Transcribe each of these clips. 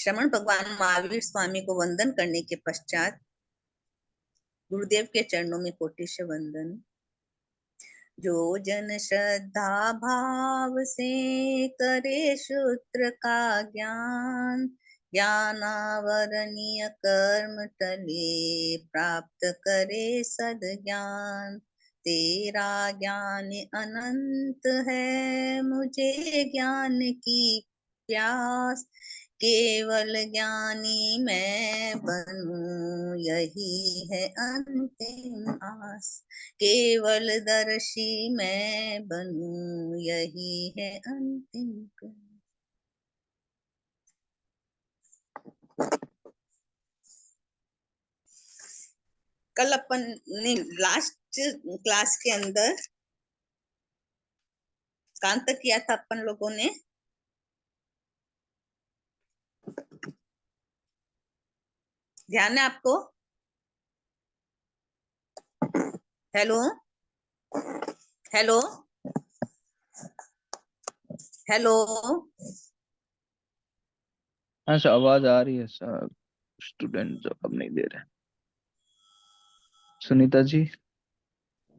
श्रमण भगवान महावीर स्वामी को वंदन करने के पश्चात गुरुदेव के चरणों में कोटि से वंदन। जो जन श्रद्धा भाव से करे सूत्र का ज्ञान, ज्ञानावरणीय कर्म टले प्राप्त करे सद ज्ञान। तेरा ज्ञान अनंत है, मुझे ज्ञान की प्यास, केवल ज्ञानी मैं बनूं यही है अंतिम आस। केवल दर्शी मैं बनूं यही है अंतिम प्रयास। कल अपन ने लास्ट क्लास के अंदर कहाँ तक किया था अपन लोगों ने? ध्यान है आपको? Hello hello hello. हाँ सर, आवाज आ रही है सर। स्टूडेंट जवाब नहीं दे रहे। सुनीता जी।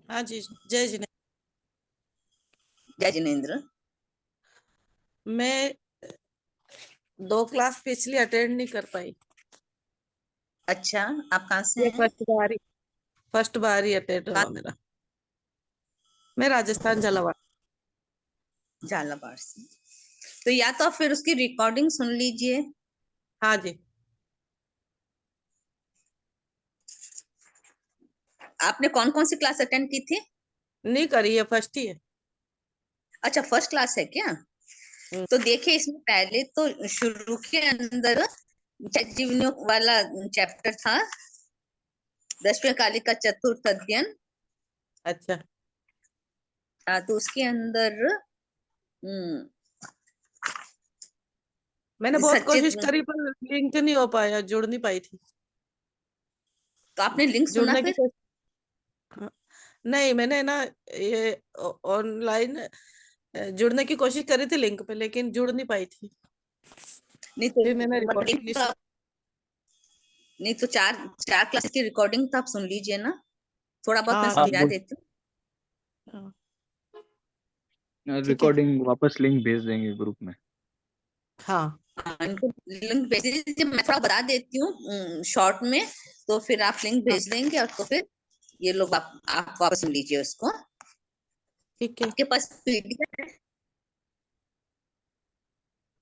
हाँ जी, जय जिनेंद्र। जय जिनेंद्र। मैं 2 क्लास पिछली अटेंड नहीं कर पाई। अच्छा, आप कहाँ से ये हैं? फर्स्ट बार ही अटेंड हुआ मेरा। मैं राजस्थान झालावाड़ से। तो या तो फिर उसकी रिकॉर्डिंग सुन लीजिए। हाँ जी। आपने कौन कौन सी क्लास अटेंड की थी? नहीं करी है, फर्स्ट ही है। अच्छा, फर्स्ट क्लास है क्या? तो देखिए, इसमें पहले तो शुरू के अंदर जीवनी वाला चैप्टर था, 10वें कालिक का चतुर्थ अध्ययन। अच्छा। तो उसके अंदर मैंने बहुत सचित। कोशिश करी पर लिंक नहीं हो पाया, जुड़ नहीं पाई थी। तो आपने लिंक सुना जुड़ने की फिर? नहीं, मैंने ना ये ऑनलाइन जुड़ने की कोशिश करी थी लिंक पे, लेकिन जुड़ नहीं पाई थी। नहीं तो फिर मैंने रिकॉर्डिंग नहीं तो चार क्लास की रिकॉर्डिंग तो आप सुन लीजिए ना, थोड़ा बहुत मैं हाँ समझा देती हूँ। ठीक है। रिकॉर्डिंग वापस लिंक भेज देंगे ग्रुप में। हाँ इनको लिंक भेज दीजिए, मैं थोड़ा बता देती हूँ शॉर्ट में, तो फिर आप लिंक भेज देंगे और तो फिर ये लोग आप वापस सुन लीजिए उसको। ठीक है। आपके पास पीडीएफ है?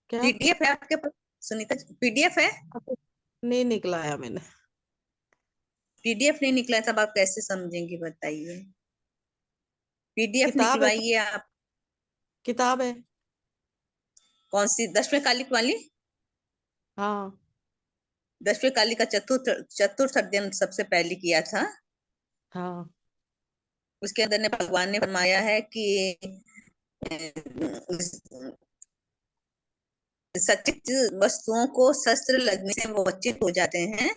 क्या पीडीएफ है आपके पास सुनीता? पीडीएफ है? नहीं निकलाया मैंने। पीडीएफ नहीं निकला तब आप कैसे समझेंगे बताइए? पीडीएफ किताब है, निकलवाइए आप। किताब है। कौन सी? 10वें कालिक वाली? हाँ 10वें कालिक का चतुर्थ अध्ययन सबसे पहले किया था। हाँ उसके अंदर ने भगवान ने फरमाया है कि सचित वस्तुओं को शस्त्र लगने से वो अचित हो जाते हैं,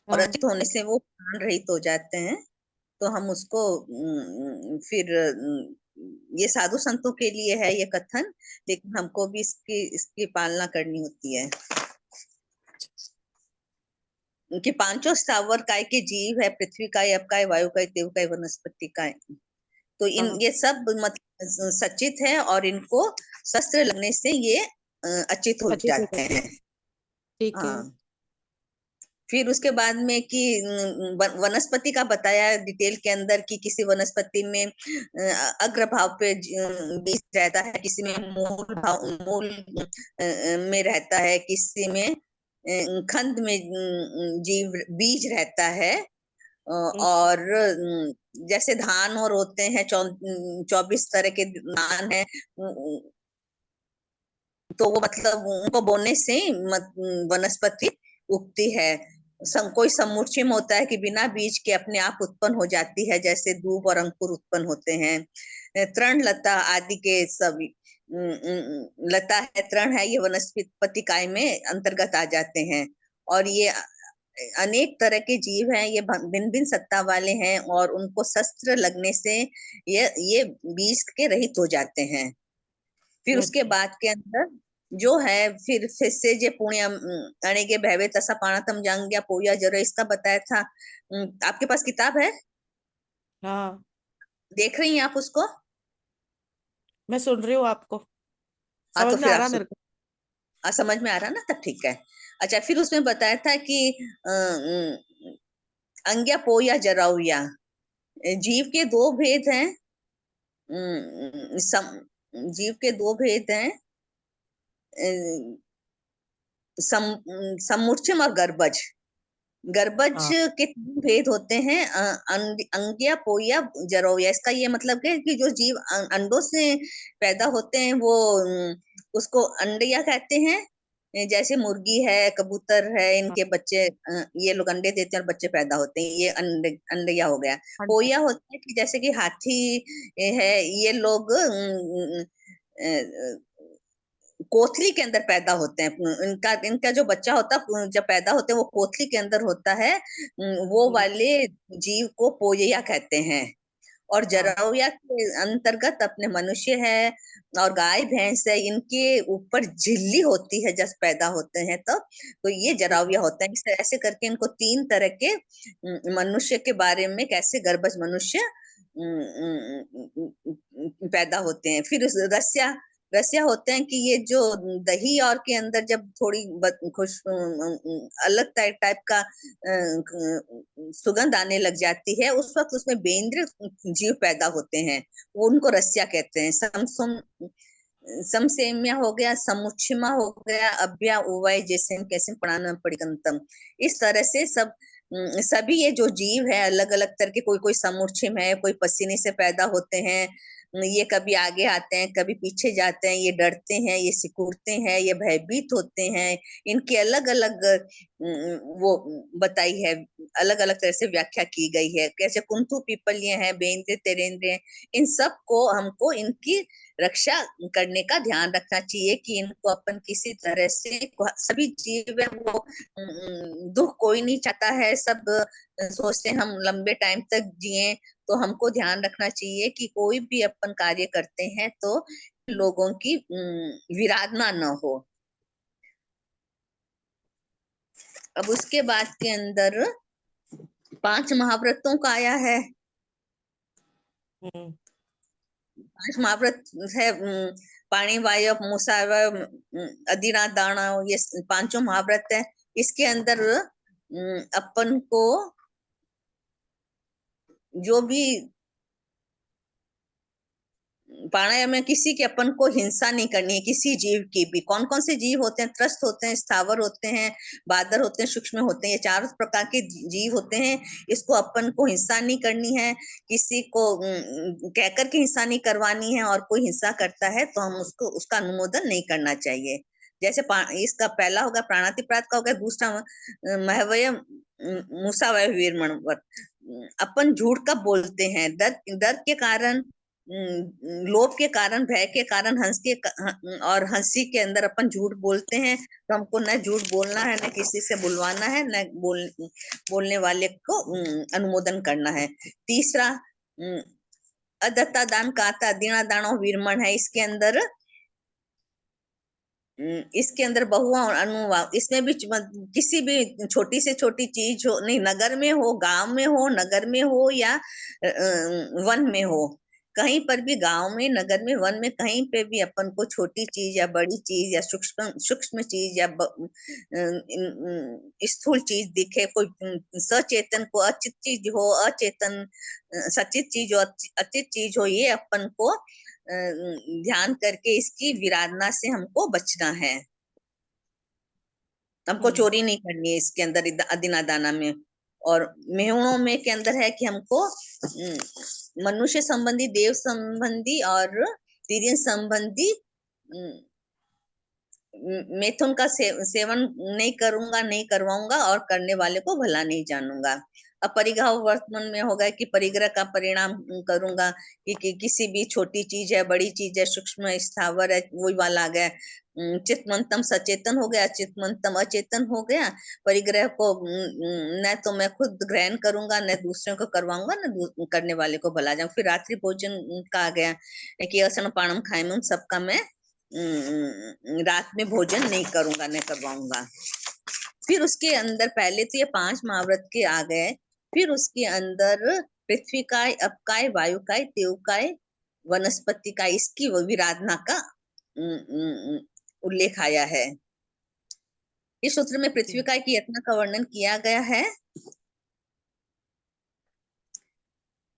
और हाँ। अचित होने से वो प्राण रहित हो जाते हैं। तो हम उसको फिर ये साधु संतों के लिए है ये कथन, लेकिन हमको भी इसकी पालना करनी होती है। उनके पांचों स्थावर काय के जीव है, पृथ्वी काय, अप काय, वायु काय, देव काय, वनस्पति काय। तो हाँ ये सब मतलब सचित है, और इनको शस्त्र लगने से ये अचित हो अच्छी जाते तरह। हैं। ठीक है। हाँ, फिर उसके बाद में कि वनस्पति का बताया डिटेल के अंदर कि किसी वनस्पति में अग्र भाव पे बीज रहता है, किसी में मूल में रहता है, किसी में खंड में जीव बीज रहता है। और जैसे धान और होते हैं 24 तरह के धान है, तो वो मतलब उनको बोने से वनस्पति उगती है। कोई समुच्चय होता है कि बिना बीज के अपने आप उत्पन्न हो जाती है, जैसे दूब और अंकुर उत्पन्न होते हैं। तृण लता आदि के सभी लता है, तृण है, ये वनस्पति काय में अंतर्गत आ जाते हैं। और ये अनेक तरह के जीव हैं, ये भिन्न भिन्न सत्ता वाले हैं, और उनको शस्त्र लगने से ये बीज के रहित हो जाते हैं। फिर उसके बाद के अंदर जो है फिर से जे पुण्य अणेगे भैवे तसा पाणतम जांग्या पोया जरो, इसका बताया था। आपके पास किताब है? हाँ, देख रही हैं आप उसको? मैं सुन रही हूँ आपको, हाँ समझ तो में फिर आ आप रहा मेरे को। समझ में आ रहा ना, तब ठीक है। अच्छा, फिर उसमें बताया था कि अंग्या पोया जराउया, जीव के दो भेद हैं। जीव के दो भेद हैं, समुच्चम और गर्भज। गर्भज हाँ के तीन भेद होते हैं, अंग्या पोया जरोया। इसका ये मतलब है कि जो जीव अंडों से पैदा होते हैं वो उसको अंडिया कहते हैं। जैसे मुर्गी है, कबूतर है, हाँ इनके बच्चे ये लोग अंडे देते हैं और बच्चे पैदा होते हैं, ये अंडिया हो गया। हाँ जी। पोया होता है कि जैसे कि हाथी है, ये लोग कोथली के अंदर पैदा होते हैं। इनका इनका जो बच्चा होता है जब पैदा होते हैं वो कोथली के अंदर होता है। वो हम्म, वाले जीव को पोयया कहते हैं। और हाँ जराउया के अंतर्गत अपने मनुष्य है और गाय भैंस है, इनके ऊपर झिल्ली होती है जब पैदा होते हैं तब, तो ये हाँ जराउया होता है। इस ऐसे करके इनको तीन तरह के मनुष्य के बारे में, कैसे गर्भज मनुष्य पैदा होते हैं। फिर रस्या रस्या होते हैं कि ये जो दही और के अंदर जब थोड़ी खुश अलग टाइप का सुगंध आने लग जाती है, उस वक्त उसमें बेंद्र जीव पैदा होते हैं, वो उनको रस्या कहते हैं। समसेम्या हो गया, समुच्छिमा हो गया, अभ्या उवाय जैसे कैसे पढ़ाना पड़िकंतम। इस तरह से सभी ये जो जीव है अलग अलग तरह के, कोई कोई समुच्छिम है, कोई पसीने से पैदा होते हैं, ये कभी आगे आते हैं कभी पीछे जाते हैं, ये डरते हैं, ये सिकुड़ते हैं, ये भयभीत होते हैं। इनकी अलग अलग वो बताई है, अलग अलग तरह से व्याख्या की गई है। कैसे कुंथु पीपल ये है, बेंद्र तेरेंद्र, इन सब को हमको इनकी रक्षा करने का ध्यान रखना चाहिए कि इनको अपन किसी तरह से, सभी जीव है वो दुख कोई नहीं चाहता है, सब सोचते हैं हम लंबे टाइम तक जिए। तो हमको ध्यान रखना चाहिए कि कोई भी अपन कार्य करते हैं तो लोगों की विराधना न हो। अब उसके बाद के अंदर 5 महाव्रतों का आया है। हम्म 5 महाव्रत है, पाणी वाय मूसा अदिना दाना, ये पांचों महाव्रत है। इसके अंदर अपन को जो भी प्राणायाम में किसी के अपन को हिंसा नहीं करनी है, किसी जीव की भी। कौन कौन से जीव होते हैं? त्रस्त होते हैं, स्थावर होते हैं, बादर होते हैं, सूक्ष्म होते हैं, ये 4 प्रकार के जीव होते हैं। इसको अपन को हिंसा नहीं करनी है, किसी को कहकर के हिंसा नहीं करवानी है, और कोई हिंसा करता है तो हम उसको उसका अनुमोदन नहीं करना चाहिए। जैसे इसका पहला होगा प्राणातिपात का, होगा दूसरा महवय मूसावय वीरमणवत। अपन झूठ कब बोलते हैं? डर डर के कारण, लोभ के कारण, भय के कारण, और हंसी के अंदर अपन झूठ बोलते हैं। तो हमको न झूठ बोलना है, न किसी से बुलवाना है, न बोलने वाले को अनुमोदन करना है। तीसरा अदत्ता दान काता दीना दानो वीरमण है। इसके अंदर बहुआ और अनुवा, इसमें भी किसी भी छोटी से छोटी चीज हो, नहीं नगर में हो, गांव में हो, नगर में हो, या वन में हो, कहीं पर भी, गांव में, नगर में, वन में, कहीं पे भी अपन को छोटी चीज या बड़ी चीज या सूक्ष्म सूक्ष्म चीज या स्थूल चीज दिखे, कोई सचेतन को अचित चीज हो, अचेतन सचित चीज हो, अचित चीज हो, ये अपन को ध्यान करके इसकी विराधना से हमको बचना है। हमको हम्म चोरी नहीं करनी है इसके अंदर, अदिना दाना में। और मेहुणों में के अंदर है कि हमको मनुष्य संबंधी, देव संबंधी और तिर्यन संबंधी मैथुन का सेवन नहीं करूंगा, नहीं करवाऊंगा, और करने वाले को भला नहीं जानूंगा। अब परिग्रह वर्तमान में होगा कि परिग्रह का परिणाम करूंगा कि किसी भी छोटी चीज है, बड़ी चीज है, सूक्ष्म स्थावर है, वही वाला आ गया। चित्तमंतम सचेतन हो गया, चित्तमंतम अचेतन हो गया। परिग्रह को न तो मैं खुद ग्रहण करूंगा, न दूसरों को करवाऊंगा, न करने वाले को भला जाऊं। फिर रात्रि भोजन का आ गया कि असन पाणम खाएम, सबका मैं रात में भोजन नहीं करूंगा, नहीं करवाऊंगा। फिर उसके अंदर पहले तो ये 5 महाव्रत के आ गए, फिर उसके अंदर पृथ्वी काय, अपकाय, वायु काय, तेव काय, वनस्पति काय, इसकी विराधना का उल्लेख आया है। इस सूत्र में पृथ्वी काय की यातना का वर्णन किया गया है।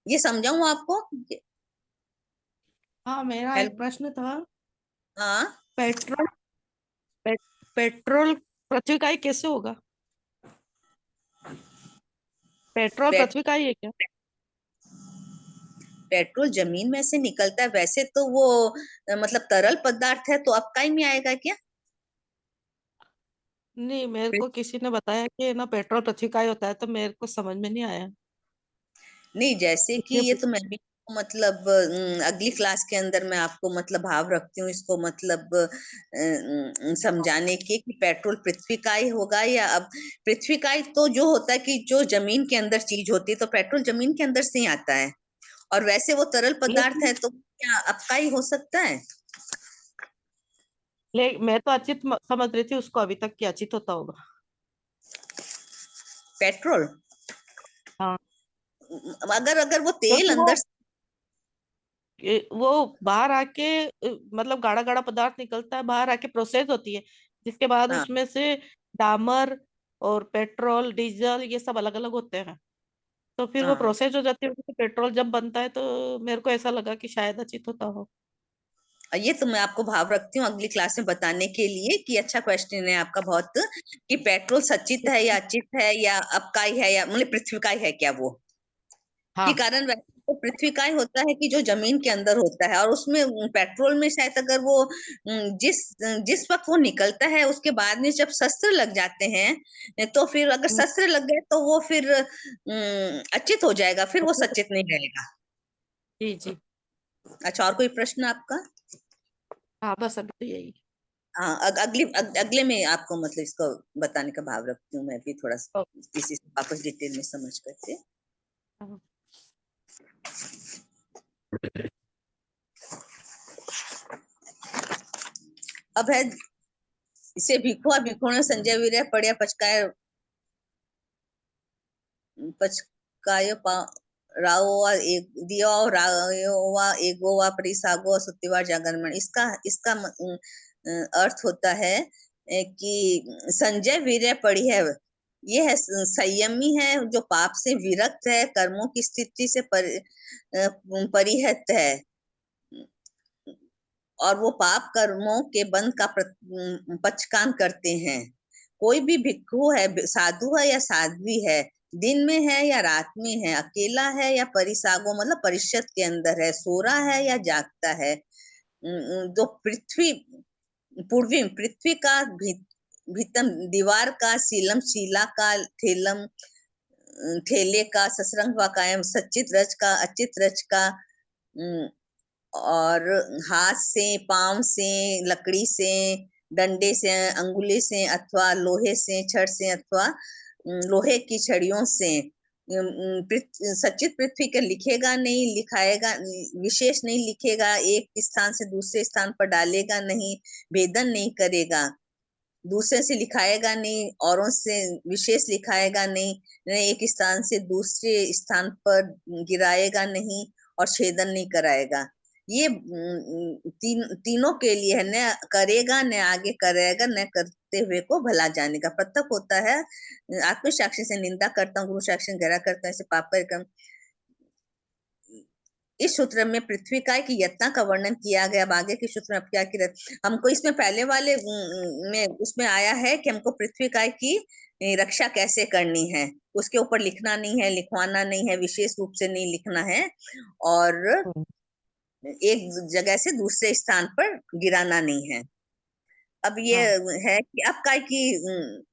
ये समझाऊं आपको? हाँ, मेरा हेल्प? एक प्रश्न था। हाँ, पेट्रोल पेट्रोल पृथ्वी का ही कैसे होगा? पेट्रोल पे, पृथ्वी का ही है क्या? पेट्रोल जमीन में से निकलता है, वैसे तो वो मतलब तरल पदार्थ है, तो अपकाई में आएगा क्या? नहीं, मेरे को किसी ने बताया कि ना पेट्रोल पृथ्वी का ही होता है, तो मेरे को समझ में नहीं आया, नहीं, जैसे कि इसलिए ये तो मैं भी मतलब अगली क्लास के अंदर मैं आपको मतलब भाव रखती हूँ इसको मतलब समझाने के कि पेट्रोल पृथ्वी का ही होगा या अब पृथ्वी का ही तो जो होता है कि जो जमीन के अंदर चीज होती है, तो पेट्रोल जमीन के अंदर से ही आता है, और वैसे वो तरल पदार्थ लेकिन है, तो क्या आपका ही हो सकता है? मैं तो अचित समझ रही थी उसको अभी तक, कि अचित होता होगा। पेट्रोल हाँ, अगर अगर वो तेल क्योंकि अंदर वो बाहर आके मतलब गाढ़ा गाढ़ा पदार्थ निकलता है, बाहर आके प्रोसेस होती है, जिसके बाद हाँ, उसमें से डामर और पेट्रोल, डीजल, ये सब अलग अलग होते हैं। तो फिर वो हाँ, प्रोसेस हो जाती है, तो पेट्रोल जब बनता है, तो मेरे को ऐसा लगा कि शायद अचित होता हो। ये तो मैं आपको भाव रखती हूँ अगली क्लास में बताने के लिए कि अच्छा क्वेश्चन है आपका बहुत, कि पेट्रोल सचित है या अचित है या अपकाई है या मतलब पृथ्वी का ही है क्या वो, कि हाँ। कारण वैसे तो पृथ्वी का ही होता है कि जो जमीन के अंदर होता है, और उसमें पेट्रोल में शायद अगर वो जिस जिस वक्त वो निकलता है उसके बाद में जब शस्त्र लग जाते हैं, तो फिर अगर हम्म, शस्त्र लग गए तो वो फिर अचित हो जाएगा, फिर वो सचित नहीं रहेगा। जी जी। अच्छा, और कोई प्रश्न आपका? हाँ, बस अभी तो यही। हाँ, अगले में आपको मतलब इसको बताने का भाव रखती हूँ मैं भी थोड़ा सा, किसी से वापस डिटेल में समझ करके। हाँ। अब है, इसे भिखुआ भिखुण संजय वीर पढ़िया पचकाय पचकायो पा राओवा एक दिया रायोवा एगोवा परिसागो सुत्तिवार जागरण, इसका अर्थ होता है कि संजय वीर्य पढ़ी है, ये है संयमी है, जो पाप से विरक्त है, कर्मों की स्थिति से परिहत है, और वो पाप कर्मों के बंध का पचकान करते हैं। कोई भी भिक्षु है, साधु है या साध्वी है, दिन में है या रात में है, अकेला है या परिसागो मतलब परिषद के अंदर है, सो रहा है या जागता है, जो पृथ्वी पूर्वी पृथ्वी का भीतम दीवार का, सीलम शीला का, थेलम ठेले का, ससरंग व कायम, सचित रच का, अचित रच का, और हाथ से, पांव से, लकड़ी से, डंडे से, अंगुली से, अथवा लोहे से, छड़ से, अथवा लोहे की छड़ियों से, सचित पृथ्वी के लिखेगा नहीं, लिखाएगा, विशेष नहीं लिखेगा, एक स्थान से दूसरे स्थान पर डालेगा नहीं, भेदन नहीं करेगा, दूसरे से लिखाएगा नहीं, औरों से विशेष लिखाएगा नहीं, एक स्थान से दूसरे स्थान पर गिराएगा नहीं, और छेदन नहीं कराएगा। ये तीनों के लिए है, न करेगा न आगे करेगा, न करते हुए को भला जानेगा। पृथक होता है, आत्म साक्षी से निंदा करता हूँ, गुरु साक्षी गहरा करता हूँ, ऐसे पाप कार्यक्रम। इस सूत्र में पृथ्वी काय की यत्ना का वर्णन किया गया। अब आगे के सूत्र में अब क्या किया, हमको इसमें पहले वाले में उसमें आया है कि हमको पृथ्वी काय की रक्षा कैसे करनी है, उसके ऊपर लिखना नहीं है, लिखवाना नहीं है, विशेष रूप से नहीं लिखना है, और हम्म, एक जगह से दूसरे स्थान पर गिराना नहीं है। अब ये हाँ। है कि अब काय की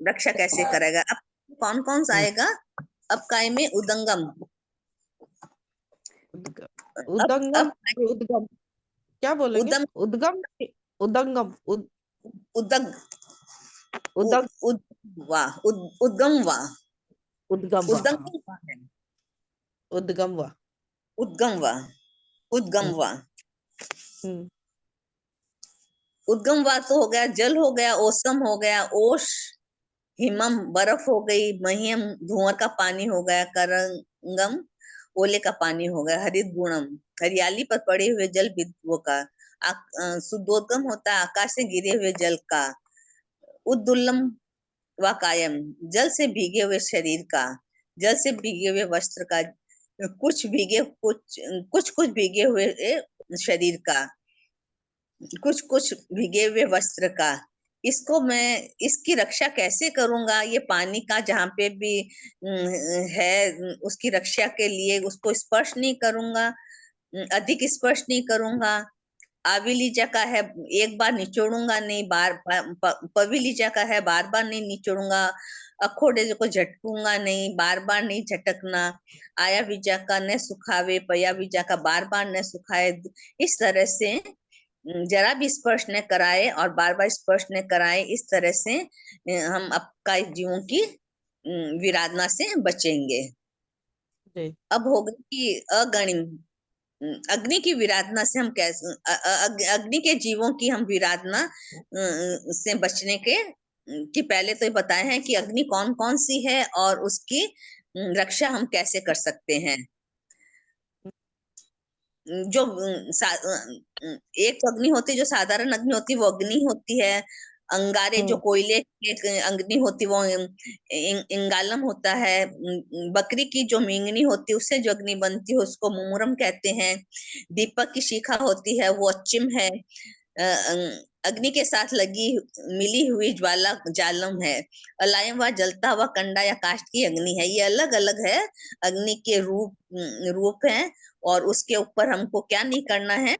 रक्षा कैसे करेगा। अब कौन कौन सा हम्म, आएगा? अब काय में उदंगम, उद्ग- अब उदंगम, उद्गम, क्या बोलेंगे? उदम उद्गम, उदंगम, उदग उदग, उद वाह उद्गम वाह, उद्गम वाह, हाँ। उद्गम वाह है, उद्गम वाह। उद्गम वाह, उद्गम हम्म वाह। हम्म उद्गम वातु हो गया, जल हो गया, ओसम हो गया, ओश हिमम बर्फ हो गई, मह्यम धुआं का पानी हो गया, करंगम ओले का पानी हो गया, हरित गुणम हरियाली पर पड़े हुए जल बिंदुओं का, शुद्धोदगम होता है आकाश से गिरे हुए जल का, उद्दुल्लम व कायम जल से भीगे हुए शरीर का, जल से भीगे हुए वस्त्र का, कुछ कुछ भीगे हुए शरीर का, कुछ कुछ भीगे हुए वस्त्र का। इसको मैं इसकी रक्षा कैसे करूंगा? ये पानी का जहाँ पे भी है उसकी रक्षा के लिए उसको स्पर्श नहीं करूंगा, अधिक स्पर्श नहीं करूंगा। आविलीजा का है, एक बार निचोड़ूंगा नहीं, पविलीजा का है, बार बार नहीं निचोड़ूंगा। अखोड़े को झटकूंगा नहीं, बार बार नहीं झटकना। आया बीजा का न सुखावे, पया बीजा का बार बार न सुखाए। इस तरह से जरा भी स्पर्श न कराए और बार बार स्पर्श न कराए, इस तरह से हम आपका जीवों की विराधना से बचेंगे। जी अब हो गई कि अगणिम, अग्नि की विराधना से हम कैसे अग्नि के जीवों की हम विराधना से बचने के कि पहले तो ये बताए हैं कि अग्नि कौन कौन सी है और उसकी रक्षा हम कैसे कर सकते हैं। जो एक तो अग्नि होती है जो साधारण अग्नि होती है, वो अग्नि होती है। अंगारे जो कोयले की अग्नि होती है वो इंगालम होता है। बकरी की जो मींगनी होती है उससे जो अग्नि बनती है उसको मुमुरम कहते हैं। दीपक की शिखा होती है वो अच्चिम है। अग्नि के साथ लगी मिली हुई ज्वाला जालम है। अलायम व जलता हुआ कंडा या काष्ठ की अग्नि है। ये अलग अलग है, अग्नि के रूप है। और उसके ऊपर हमको क्या नहीं करना है,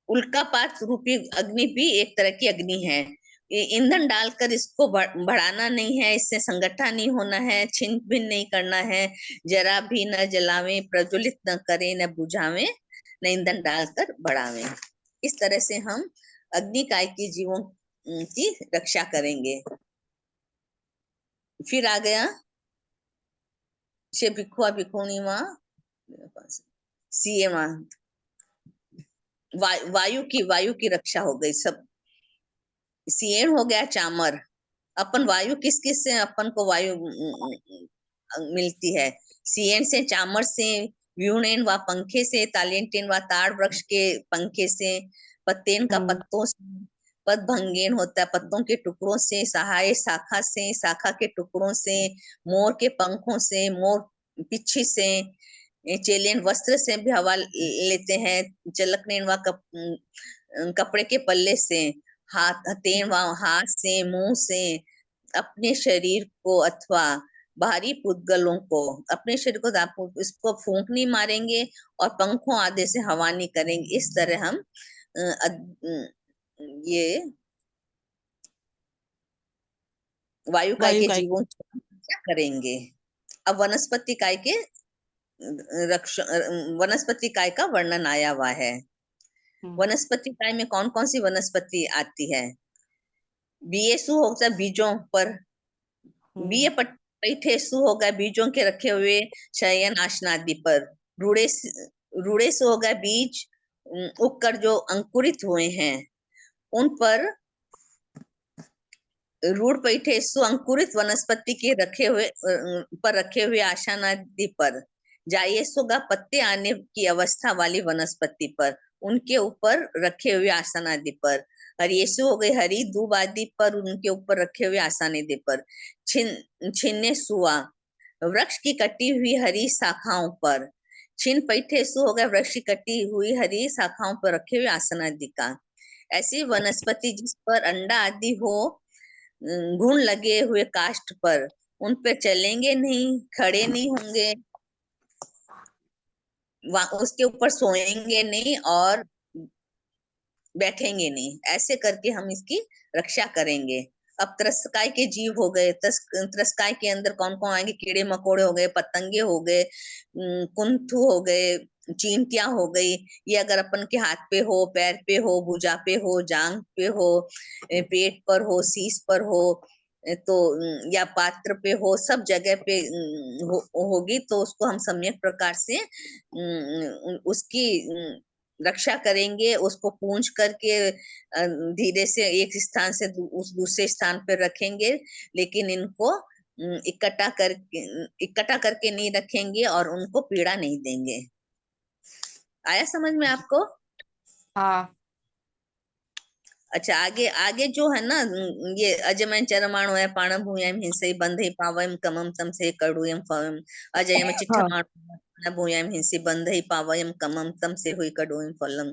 उल्कापात रूपी अग्नि भी एक तरह की अग्नि है। ईंधन डालकर इसको बढ़ाना नहीं है, इससे संगठा नहीं होना है, छिन भिन नहीं करना है। जरा भी न जलावे, प्रज्वलित न करे, न बुझावे, न ईंधन डालकर बढ़ावे। इस तरह से हम अग्निकाय की जीवों की रक्षा करेंगे। फिर आ गया भिखुआ भिखुणी माँ सीए माँ, वायु की रक्षा हो गई। सब सीएन हो गया चामर। अपन वायु किस किस से अपन को वायु मिलती है? सीएन से, चामर से, व्यूनेन व पंखे से, तालेंटेन व ताड़ वृक्ष के पंखे से, पत्तेन का पत्तों से, पद भंगेन होता है पत्तों के टुकड़ों से, सहाय शाखा से, शाखा के टुकड़ों से, मोर के पंखों से, मोर पिच्छी से, चेलेन वस्त्र से भी हवा लेते हैं, चलकनेन व कपड़े के पल्ले से, हाथ से, मुंह से, अपने शरीर को अथवा बाहरी पुद्गलों को, अपने शरीर को इसको फूंक नहीं मारेंगे और पंखों आदि से हवा नहीं करेंगे। इस तरह हम ये वायु काय वायु के का जीवों की रक्षा करेंगे। अब वनस्पति काय के वनस्पति काय का वर्णन आया हुआ है। वनस्पति काय में कौन कौन सी वनस्पति आती है? बीएसु होता है बीजों पर, बीए पैठेसु हो गया बीजों के रखे हुए शयन आसन आदि पर। रूढ़ेसु हो गया बीज उगकर जो अंकुरित हुए हैं उन पर। रूढ़ पैठेसु अंकुरित वनस्पति के रखे हुए आसन आदि पर। जायेसुगा पत्ते आने की अवस्था वाली वनस्पति पर, उनके ऊपर रखे हुए आसन आदि पर। हरियेसु हो गई हरी दूब आदि पर, उनके ऊपर रखे हुए आसन आदि पर। छिन्ने सुआ वृक्ष की कटी हुई हरी शाखाओं पर। छिन पैठेसु हो गया वृक्ष की कटी हुई हरी शाखाओं पर रखे हुए आसन आदि का। ऐसी वनस्पति जिस पर अंडा आदि हो, घुन लगे हुए काष्ठ पर, उन पे चलेंगे नहीं, खड़े नहीं होंगे, उसके ऊपर सोएंगे नहीं और बैठेंगे नहीं। ऐसे करके हम इसकी रक्षा करेंगे। अब त्रस्काय के जीव हो गए। त्रस्काय के अंदर कौन कौन आएंगे? कीड़े मकोड़े हो गए, पतंगे हो गए, कुंथु हो गए, चींटियां हो गई। ये अगर अपन के हाथ पे हो, पैर पे हो, भुजा पे हो, जांग पे हो, पेट पर हो, शीश पर हो, तो या पात्र पे हो, सब जगह पे होगी तो उसको हम सम्यक प्रकार से उसकी रक्षा करेंगे, उसको पूंछ करके धीरे से एक स्थान से उस दूसरे स्थान पर रखेंगे, लेकिन इनको इकट्ठा करके नहीं रखेंगे और उनको पीड़ा नहीं देंगे। आया समझ में आपको? हाँ। अच्छा, आगे आगे जो है ना, ये अजमय चरमाणु है पाण भूयाम हिंसे बंधे पावयम कमम तम से कड़ुयम फवम अजयम चिट्ठमाणु भूयाम हिंसे बंधे पावयम कमम तम से हुई कड़ुयम फलम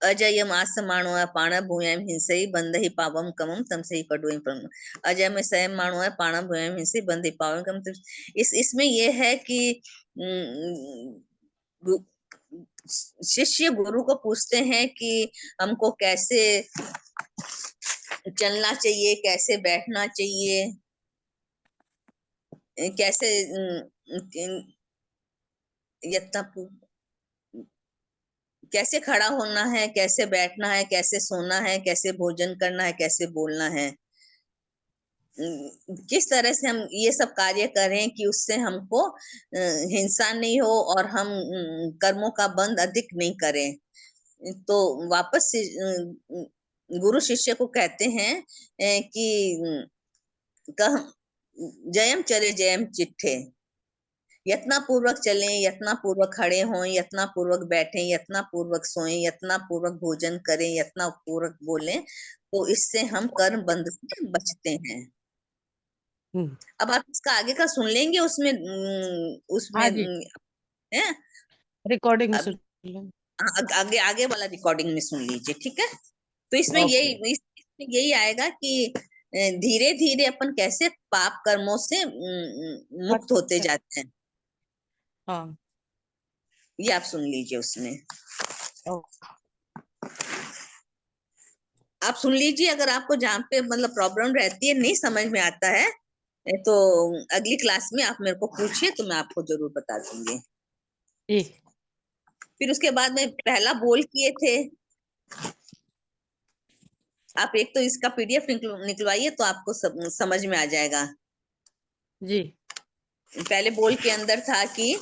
अजयम आसमाणु है पाण भूयाम हिंसे बंधे पावम कमम तम से कड़ुयम फलम अजय में स्वयं माणु है पाण भूयाम हिंसे बंधे पावम कम। इसमें ये है कि शिष्य गुरु को पूछते हैं कि हमको कैसे चलना चाहिए, कैसे बैठना चाहिए, कैसे कैसे खड़ा होना है, कैसे बैठना है, कैसे सोना है, कैसे भोजन करना है, कैसे बोलना है, किस तरह से हम ये सब कार्य करें कि उससे हमको हिंसा नहीं हो और हम कर्मों का बंध अधिक नहीं करें। तो वापस गुरु शिष्य को कहते हैं कि कह जयम चले जयम चिट्ठे, यत्ना पूर्वक चलें, यत्ना पूर्वक खड़े हों, यत्ना पूर्वक बैठें, यत्ना पूर्वक सोएं, यत्ना पूर्वक भोजन करें, यत्ना पूर्वक बोलें, तो इससे हम कर्म बंध से बचते हैं। अब आप इसका आगे का सुन लेंगे, उसमें उसमें हाँ जी, है रिकॉर्डिंग में अब सुन लेंगे। आगे आगे वाला रिकॉर्डिंग में सुन लीजिए, ठीक है? तो इसमें ओके। इसमें यही आएगा कि धीरे धीरे अपन कैसे पाप कर्मों से मुक्त होते अच्छा। जाते हैं, हाँ। ये आप सुन लीजिए उसमें। आप सुन लीजिए, अगर आपको जहाँ पे मतलब प्रॉब्लम रहती है, नहीं समझ में आता है, तो अगली क्लास में आप मेरे को पूछिए, तो मैं आपको जरूर बता दूंगी। जी। फिर उसके बाद में पहला बोल किए थे, आप एक तो इसका पीडीएफ निकलवाइए तो आपको समझ में आ जाएगा। जी। पहले बोल के अंदर था कि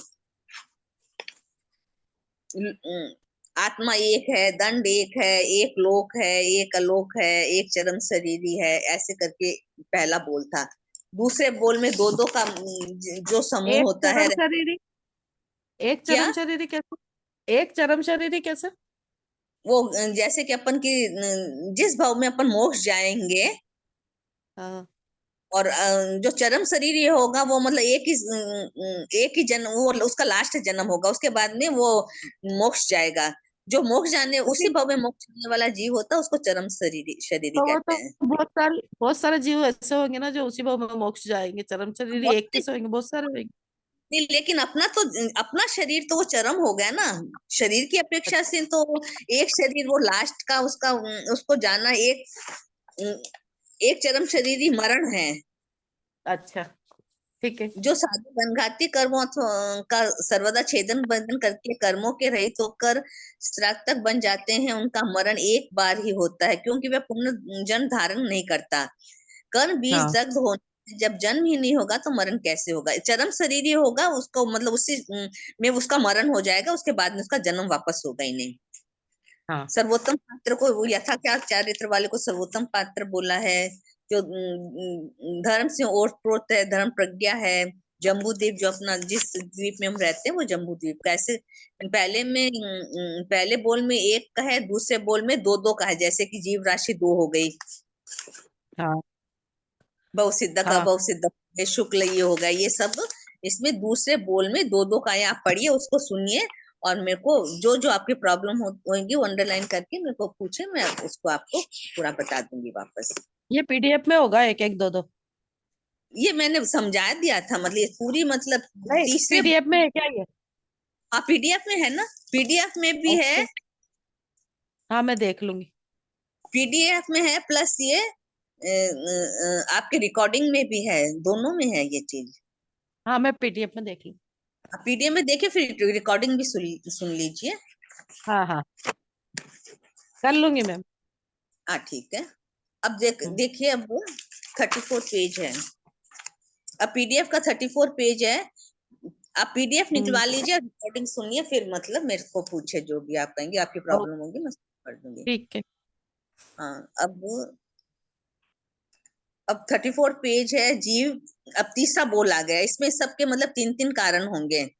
आत्मा एक है, दंड एक है, एक लोक है, एक अलोक है, एक चरम शरीरी है, ऐसे करके पहला बोल था। दूसरे बोल में दो दो का जो समूह एक होता है। चरम शरीरी, एक क्या? चरम शरीरी कैसे? एक चरम शरीरी कैसे? वो जैसे कि अपन की जिस भाव में अपन मोक्ष जाएंगे, हाँ। और जो चरम शरीर ये होगा वो मतलब एक ही जन्म, वो उसका लास्ट जन्म होगा, उसके बाद में वो मोक्ष जाएगा। जो मोक्ष जाने, तो उसी फिर भव में मोक्ष जाने वाला जीव होता है, उसको चरम शरीरी तो वो कहते तो हैं। बहुत सारे जीव ऐसे होंगे ना जो उसी भाव में मोक्ष जाएंगे। चरम शरीरी बहुत एक कैसे होंगे? बहुत सारे होंगे। नहीं, लेकिन अपना शरीर तो वो चरम हो गया ना, शरीर की अपेक्षा से तो एक शरीर वो लास्ट का उसका उसको जाना एक चरम शरीरी मरण है। अच्छा, ठीक है। जो साधु घनघाती कर्मों का सर्वदा छेदन बंधन करके कर्मों के रहित होकर तक बन जाते हैं, उनका मरण एक बार ही होता है, क्योंकि वह पुनः जन्म धारण नहीं करता। कर्म बीज हाँ। दग्ध होने, जब जन्म ही नहीं होगा तो मरण कैसे होगा? चरम शरीरी होगा, उसको मतलब उसी में उसका मरण हो जाएगा, उसके बाद में उसका जन्म वापस होगा ही नहीं। हाँ। सर्वोत्तम पात्र को, वो यथा क्या चारित्र वाले को सर्वोत्तम पात्र बोला है। जो धर्म से ओतप्रोत है, धर्म प्रज्ञा है। जम्बू द्वीप, जो अपना जिस द्वीप में हम रहते हैं, वो जम्बू द्वीप का, ऐसे पहले बोल में एक का है, दूसरे बोल में दो दो का है, जैसे कि जीव राशि दो हो गई, हाँ। बहुसिद्ध का हाँ। बहुसिद्ध, शुक्ल ये हो गया, ये सब इसमें दूसरे बोल में दो दो का है। आप पढ़िए, उसको सुनिए, और मेरे को जो जो आपकी प्रॉब्लम होगी वो अंडरलाइन करके मेरे को पूछे, मैं उसको आपको पूरा बता दूंगी वापस। ये पीडीएफ में होगा एक एक दो दो? ये मैंने समझा दिया था, मतलब ये पूरी मतलब नहीं, तीसरे। पीडीएफ में है क्या ये? हाँ, पीडीएफ में है ना, पीडीएफ में भी है। ओके। हाँ, मैं देख लूंगी। पीडीएफ में है, प्लस ये आपके रिकॉर्डिंग में भी है, दोनों में है ये चीज। हाँ, मैं पीडीएफ में देख लूंगी। पीडीएफ में देखिए, फिर रिकॉर्डिंग भी सुन लीजिए। हाँ हाँ, कर लूंगी मैम। हाँ, ठीक है। अब हम्म। देखिए, अब 34 पेज है। अब पीडीएफ का 34 पेज है। आप पीडीएफ निकलवा लीजिए, रिकॉर्डिंग सुनिए, फिर मतलब मेरे को पूछे जो भी आप कहेंगे, आपकी प्रॉब्लम होगी मैं कर दूंगी। ठीक है। हाँ, अब 34 पेज है जीव। अब तीसरा बोल आ गया, इसमें सबके मतलब 3-3 कारण होंगे।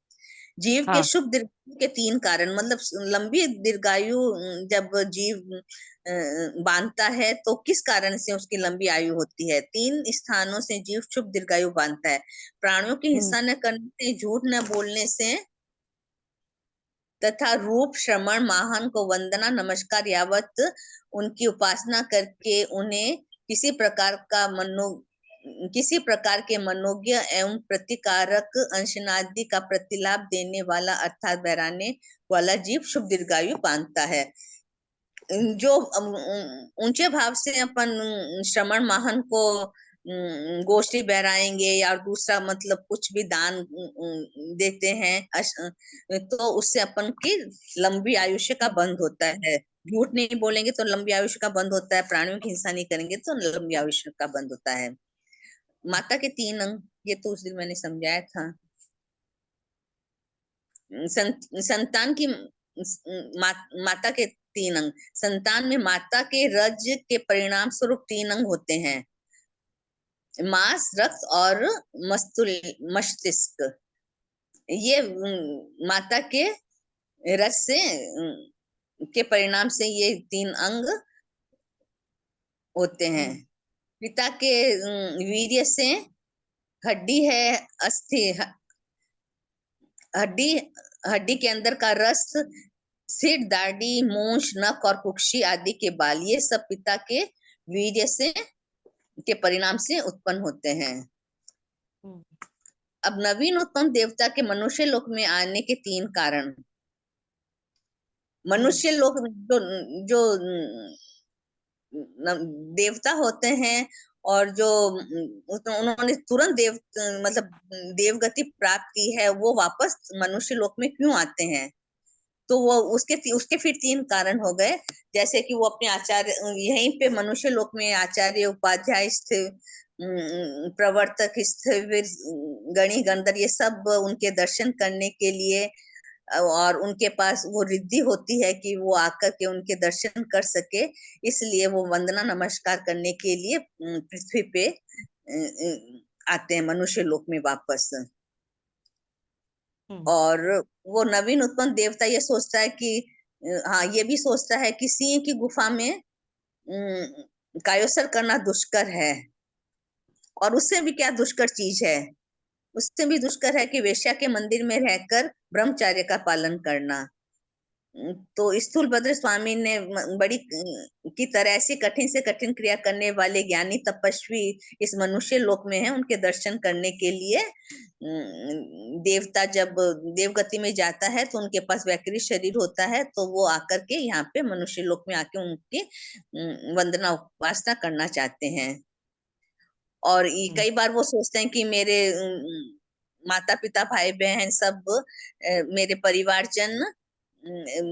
जीव के हाँ। शुभ दीर्घायु के 3 कारण, मतलब लंबी दीर्घायु जब जीव बांधता है तो किस कारण से उसकी लंबी आयु होती है। 3 स्थानों से जीव शुभ दीर्घायु बांधता है। प्राणियों की हिंसा न करने से, झूठ न बोलने से, तथा रूप, श्रवण, माहन को वंदना नमस्कार यावत उनकी उपासना करके उन्हें किसी प्रकार के मनोज्ञ एवं प्रतिकारक अंशनादि का प्रतिलाभ देने वाला अर्थात बहराने वाला जीव शुभ दीर्घायु बांधता है। जो ऊंचे भाव से अपन श्रवण माहन को गोष्ठी बहराएंगे या दूसरा मतलब कुछ भी दान देते हैं, तो उससे अपन की लंबी आयुष्य का बंद होता है। झूठ नहीं बोलेंगे तो लंबी आयुष्य का बंद होता है, प्राणियों की हिंसा नहीं करेंगे तो लंबी आयुष्य का बंद होता है। माता के 3 अंग, ये तो उस दिन मैंने समझाया था। संतान की माता के 3 अंग, संतान में माता के रज के परिणाम स्वरूप 3 अंग होते हैं, मांस, रक्त और मस्तिष्क। ये माता के रज से के परिणाम से ये 3 अंग होते हैं। पिता के वीर्य से हड्डी है, अस्थि, हड्डी के अंदर का रस, सिर, दाढ़ी, मूंछ, नख और कुक्षी आदि के बाल, ये सब पिता के वीर्य से के परिणाम से उत्पन्न होते हैं। अब नवीन उत्पन्न देवता के मनुष्य लोक में आने के 3 कारण। मनुष्य लोक जो देवता होते हैं और जो उन्होंने तुरंत मतलब देवगति प्राप्त की है, वो वापस मनुष्य लोक में क्यों आते हैं। तो वो उसके फिर 3 कारण हो गए। जैसे कि वो अपने आचार्य, यहीं पे मनुष्य लोक में आचार्य, उपाध्याय, प्रवर्तक, स्थविर, गणी, गंधर्व, ये सब उनके दर्शन करने के लिए, और उनके पास वो रिद्धि होती है कि वो आकर के उनके दर्शन कर सके, इसलिए वो वंदना नमस्कार करने के लिए पृथ्वी पे आते हैं मनुष्य लोक में वापस। और वो नवीन उत्पन्न देवता ये सोचता है कि हाँ, ये भी सोचता है कि सिंह की गुफा में कायोसर करना दुष्कर है, और उससे भी क्या दुष्कर चीज है, उससे भी दुष्कर है कि वेश्या के मंदिर में रहकर ब्रह्मचर्य का पालन करना। तो स्थूलभद्र स्वामी ने बड़ी की तरह ऐसी कठिन से कठिन क्रिया करने वाले ज्ञानी तपस्वी इस मनुष्य लोक में है, उनके दर्शन करने के लिए देवता जब देवगति में जाता है तो उनके पास वैकृत शरीर होता है, तो वो आकर के यहाँ पे मनुष्य लोक में आके उनकी वंदना उपासना करना चाहते हैं। और कई बार वो सोचते हैं कि मेरे माता पिता, भाई बहन, सब मेरे परिवारजन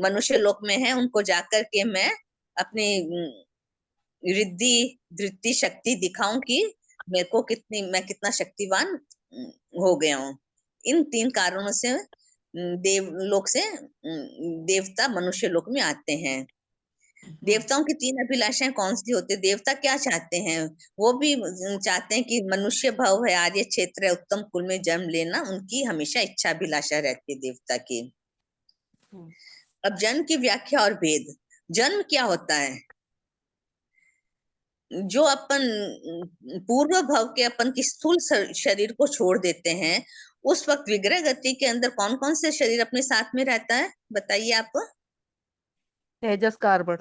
मनुष्य लोक में है, उनको जाकर के मैं अपनी रिद्धि, धृति, शक्ति दिखाऊं कि मेरे को मैं कितना शक्तिवान हो गया हूँ। इन 3 कारणों से देवलोक से देवता मनुष्य लोक में आते हैं। देवताओं की 3 अभिलाषाएं कौन सी होती है? देवता क्या चाहते हैं? वो भी चाहते हैं कि मनुष्य भव है, आर्य क्षेत्र है, उत्तम कुल में जन्म लेना उनकी हमेशा इच्छा अभिलाषा रहती है देवता की। अब जन्म की व्याख्या और भेद। जन्म क्या होता है? जो अपन पूर्व भव के अपन की स्थूल शरीर को छोड़ देते हैं, उस वक्त विग्रह गति के अंदर कौन कौन से शरीर अपने साथ में रहता है, बताइए आप? तेजस कार्बन।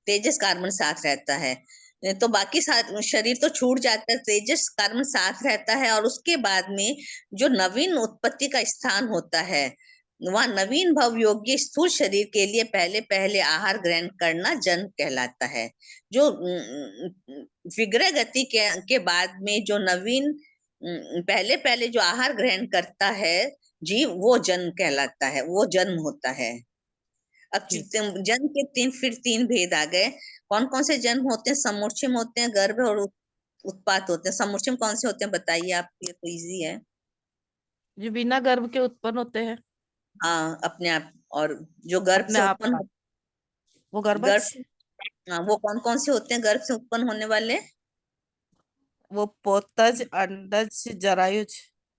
तेजस कार्बन साथ रहता है, तो बाकी शरीर तो छूट जाता है, तेजस कार्बन साथ रहता है। और उसके बाद में जो नवीन उत्पत्ति का स्थान होता है, वह नवीन भव योग्य स्थूल शरीर के लिए पहले पहले आहार ग्रहण करना जन्म कहलाता है। जो विग्रह गति के बाद में जो नवीन पहले पहले जो आहार ग्रहण करता है जीव, वो जन्म कहलाता है, वो जन्म होता है। अब जन्म के 3 भेद आ गए। कौन कौन से जन्म होते हैं? समुच्चयम होते हैं, गर्भ और उत्पात होते हैं। समुच्चयम कौन से होते हैं बताइए आप? ये तो इजी है। जो बिना गर्भ के उत्पन्न होते हैं हाँ, अपने आप। और जो गर्भ अपने से आप, उत्पन्न वो गर्भ गर्भज, से, हाँ, वो कौन कौन से होते हैं गर्भ से उत्पन्न होने वाले? वो पोतज, अंडज, जरायुज।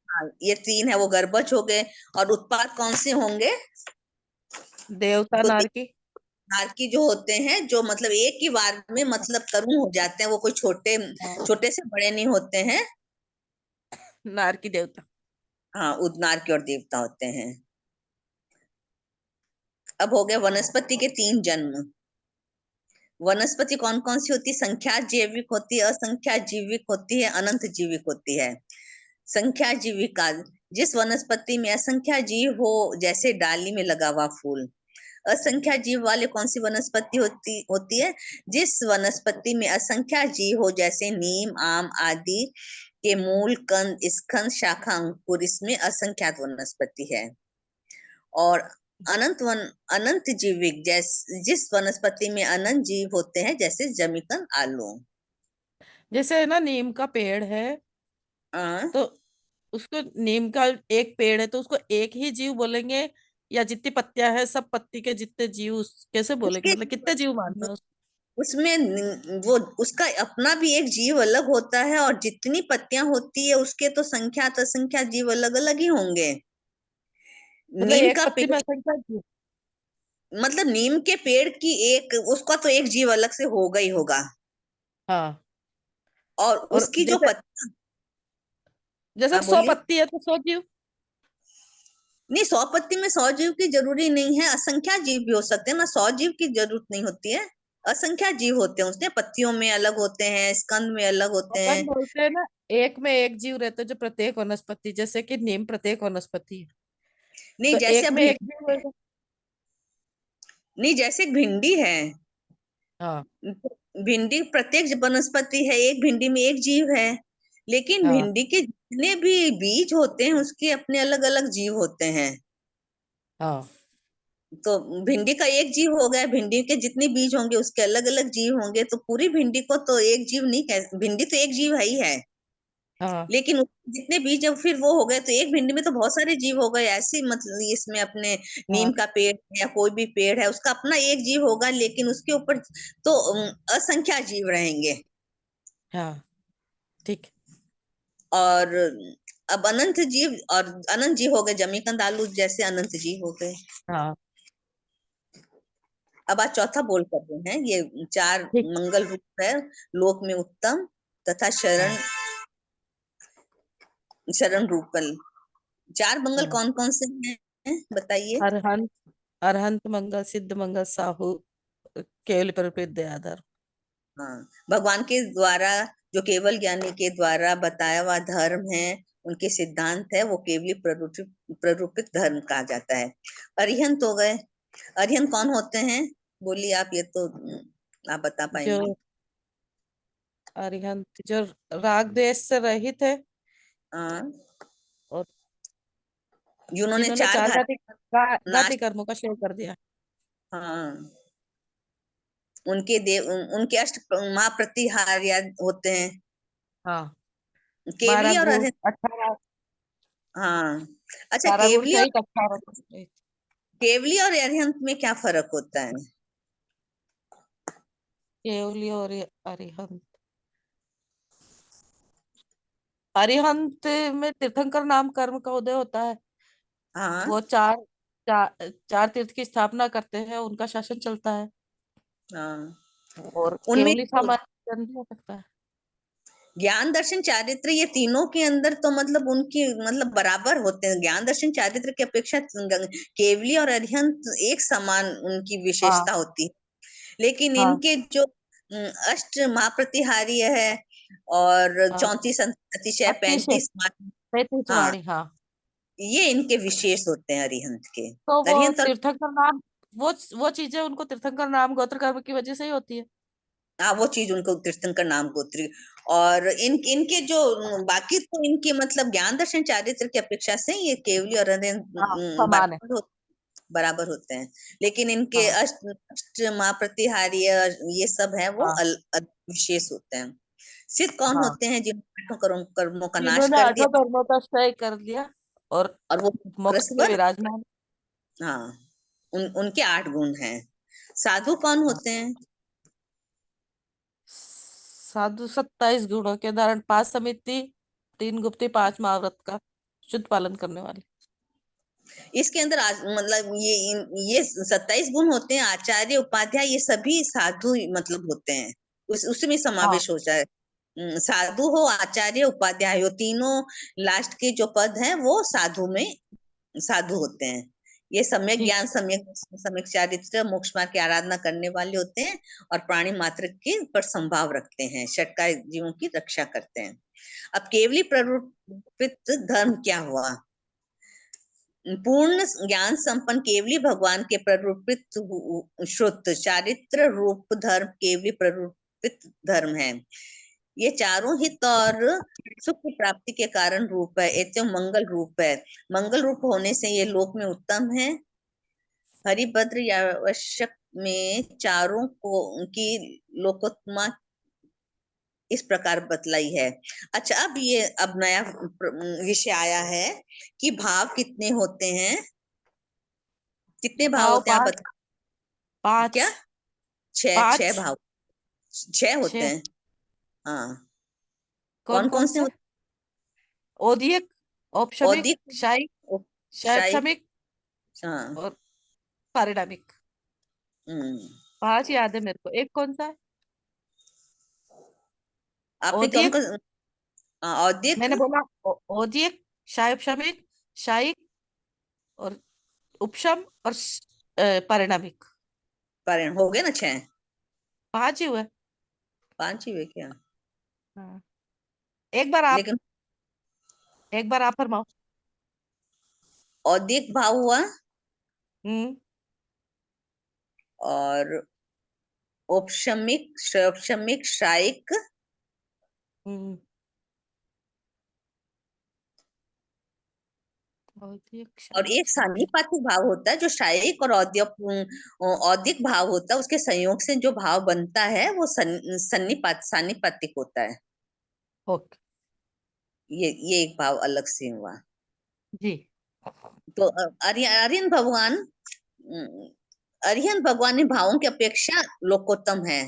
हाँ, ये तीन है, वो गर्भज हो गए। और उत्पाद कौन से होंगे? देवता, तो नारकी। नारकी जो होते हैं, जो मतलब एक ही बार में मतलब तरुण हो जाते हैं, वो कोई छोटे हाँ, छोटे से बड़े नहीं होते हैं। नारकी देवता। हाँ, उदनारकी और देवता होते हैं। अब हो गए वनस्पति के तीन जन्म। वनस्पति कौन कौन सी होती है? संख्या जैविक होती है, असंख्या जीविक होती है, अनंत जीविक होती है। संख्या जीविका, जिस वनस्पति में असंख्या जीव हो, जैसे डाली में लगा हुआ फूल। असंख्या जीव वाले कौन सी वनस्पति होती होती है? जिस वनस्पति में असंख्या जीव हो, जैसे नीम, आम आदि के मूल, कंद, स्कंद, शाखा, अंकुर, इसमें असंख्यात वनस्पति है। और अनंत जीविक, जिस वनस्पति में अनंत जीव होते हैं, जैसे जमीकंद, आलू। जैसे है ना, नीम का पेड़ है, आ, तो उसको, नीम का एक पेड़ है तो उसको एक ही जीव बोलेंगे, या जितनी पत्तियां हैं सब पत्ती के जितने जीव, कैसे बोलेंगे, उसके मतलब कितने जीव मानना है उसमें वो उसका अपना भी एक जीव अलग होता है, और जितनी पत्तियां होती है उसके तो संख्यात असंख्यात जीव अलग अलग ही होंगे। मतलब नीम एक का पत्ती पेड़, में असंख्य जीव। मतलब नीम के पेड़ की एक, उसका तो एक जीव अलग से होगा ही होगा। हाँ, और और उसकी जो जैसे पत्ती, जैसे हाँ 100 बोलिए। पत्ती है तो 100 जीव। नहीं, 100 पत्ती में 100 जीव की जरूरी नहीं है, असंख्या जीव भी हो सकते हैं ना, 100 जीव की जरूरत नहीं होती है। असंख्या जीव होते हैं उसमें, पत्तियों में अलग होते हैं, स्कंद में अलग होते अपन हैं। बोलते हैं ना, एक में एक जीव रहता है, जो प्रत्येक वनस्पति, जैसे कि नीम प्रत्येक वनस्पति है, नहीं, तो जैसे एक अब में एक जीव होगा। नहीं, जैसे एक भिंडी है। हाँ, भिंडी प्रत्येक वनस्पति है, एक भिंडी में एक जीव है। लेकिन हाँ, भिंडी के जितने भी बीज होते हैं, उसके अपने अलग अलग जीव होते हैं। हाँ, तो भिंडी का एक जीव हो गया, भिंडी के जितने बीज होंगे उसके अलग अलग जीव होंगे, तो पूरी भिंडी को तो एक जीव नहीं कह, भिंडी तो एक जीव है ही है। हाँ, लेकिन जितने बीज अब फिर वो हो गए, तो एक भिंडी में तो बहुत सारे जीव हो गए ऐसे ही, मतलब इसमें अपने नीम हाँ, का पेड़ है या कोई भी पेड़ है, उसका अपना एक जीव होगा, लेकिन उसके ऊपर तो असंख्या जीव रहेंगे। हाँ, ठीक। और अब अनंत जीव, और अनंत जीव हो गए, जमीकंद, आलू जैसे अनंत जीव हो गए। हाँ, अब आज चौथा बोल करते हैं, ये चार ठीक। मंगल रूप है। लोक में उत्तम तथा शरण, हाँ, शरण रूपल। चार मंगल हाँ। कौन कौन से हैं बताइए? अरहंत, अरहंत मंगल, सिद्ध मंगल, साहू, केवल प्रकृति दयाधर। हाँ, भगवान के द्वारा, जो केवल ज्ञानी के द्वारा बताया हुआ धर्म है, उनके सिद्धांत है, वो केवली प्ररूपित धर्म कहा जाता है। अरिहंत हो गए। अरिहंत कौन होते हैं? बोलिए आप, ये तो आप बता पाएंगे। जो अरिहंत, जो राग द्वेष से रहित है, हाँ, और जिन्होंने जिन्होंने चार चार घाट नाश, घाती कर्मों का क्षय कर दिया। हाँ, उनके अष्ट महाप्रतिहार्य होते हैं। हाँ, 12 केवली और गुण, अरिहंत। 18, हाँ, अच्छा, 12 गुण सहित 18 गुण सहित। केवली और अरिहंत में क्या फर्क होता है? केवली और अरिहंत, अरिहंत में तीर्थंकर नाम कर्म का उदय होता है। हाँ, वो चार तीर्थ की स्थापना करते हैं, उनका शासन चलता है। हाँ, और उनमें केवली सामान्य जन भी हो सकता है। ज्ञान दर्शन चारित्र, ये तीनों के अंदर तो मतलब उनकी मतलब बराबर होते हैं, ज्ञान दर्शन चारित्र की अपेक्षा केवली और अरिहंत एक समान उनकी हाँ, विशेषता होती है। लेकिन हाँ, इनके जो अष्ट महाप्रतिहार्य है, और हाँ, 34 अतिशय, अतिशय, 35 मान, 33 हाँ, वाणी, हाँ। ये इनके विशेष होते हैं अरिहंत के। तो वो अरिहंत और, तीर्थंकर नाम, वो चीजें उनको तीर्थंकर नाम गोत्र कर्म की वजह से ही होती है। हाँ, वो चीज उनको तीर्थंकर नाम गोत्री। और इनके जो बाकी तो इनके मतलब ज्ञान दर्शन चारित्र की अपेक्षा से ये केवली और अरिहंत हाँ, समान है। बराबर होते हैं। लेकिन इनके हाँ, अष्ट महाप्रतिहार्य, ये सब है, वो हाँ, विशेष होते हैं। सिद्ध कौन हाँ, होते हैं? जिन आठों कर्मों का नाश जिन्होंने कर 8 दिया। धर्मों का क्षय कर दिया। और और वो मोक्ष में परस्पर, विराजमान। हाँ, उनके 8 गुण हैं। साधु कौन होते हैं? साधु 27 गुणों के धारण, 5 समिति, 3 गुप्ती, 5 महाव्रत का शुद्ध पालन करने वाले। इसके अंदर मतलब ये 27 गुण होते हैं। आचार्य, उपाध्याय, ये सभी साधु मतलब होते हैं, उसमें हाँ समावेश होता है। साधु हो, आचार्य, उपाध्याय हो, तीनों लास्ट के जो पद हैं वो साधु में साधु होते हैं। ये सम्यक ठीक। ज्ञान, सम्यक सम्यक चारित्र, मोक्ष मार्ग की आराधना करने वाले होते हैं और प्राणी मात्र के पर संभाव रखते हैं, षटकाय जीवों की रक्षा करते हैं। अब केवली प्ररूपित धर्म क्या हुआ? पूर्ण ज्ञान संपन्न केवली भगवान के प्ररूपित श्रुत चारित्र रूप धर्म केवली प्ररूपित धर्म है। ये चारों हित और सुख की प्राप्ति के कारण रूप है, एवं मंगल रूप है। मंगल रूप होने से ये लोक में उत्तम है। हरिभद्र आवश्यक में चारों को की लोकोत्तमा इस प्रकार बतलाई है। अच्छा, अब नया विषय आया है कि भाव कितने होते हैं? कितने भाव भाव होते हैं आप 5, बता? 5, क्या? छह 5, भाव, 6 होते 6। हैं। हाँ, कौन कौन कौन कौन से से? होते? ओदियक, औपशमिक, औदिक, शाही, शाही, शैक्षमिक हाँ। और पारिणामिक। हम्म 5 याद है मेरे को। एक कौन सा है? आपने कौन ओदियक, कौन? औदिक, मैंने बोला ओदियक, शायक्षमिक, शाही और उपशम और पारिणामिक। कारण हो गए ना 6? 5 ही हुए। 5 ही हुए क्या? हाँ। एक बार आप लेकिन एक बार आप फरमाओ। औदिक भाव हुआ हम्म और औपशमिक, शैक्षमिक, शायिक, हम्म ओदियक, और एक शायक्षमिक। सान्निपातिक भाव होता है जो शायिक और औदिक भाव होता है, उसके संयोग से जो भाव बनता है वो सान्निपातिक होता है। ओके ये एक भाव अलग से हुआ। जी। तो आर्यन भगवान, अरिहंत भगवान ने भावों की अपेक्षा लोकोत्तम है।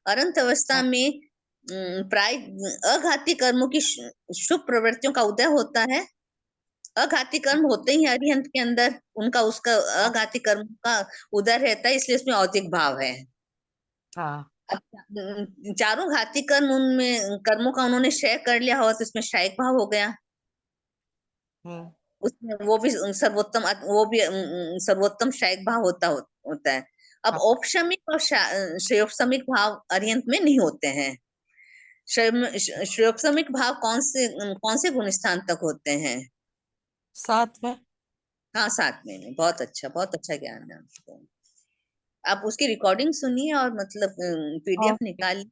अनंत अवस्था हाँ में प्राय अघाती कर्मों की शुभ प्रवृत्तियों का उदय होता है। अघाती कर्म होते ही अरिहंत के अंदर उनका उसका हाँ अघाती कर्म का उदय रहता है, इसलिए उसमें औदिक भाव है। हाँ अब चारों घाती कर्म उनमें कर्मों का उन्होंने क्षय कर लिया हो तो इसमें क्षयिक भाव हो गया। हम्म उसमें वो भी सर्वोत्तम, वो भी सर्वोत्तम क्षयिक भाव होता है। अब हाँ। औपशमिक और श्रेयोपशमिक भाव अरिहंत में नहीं होते हैं। श्रेयोपशमिक भाव कौन से गुण स्थान तक होते हैं? 7 में। हाँ, 7 में। बहुत अच्छा, बहुत अच्छा ज्ञान है आपको। आप उसकी रिकॉर्डिंग सुनिए और मतलब पीडीएफ ओके। निकालिए।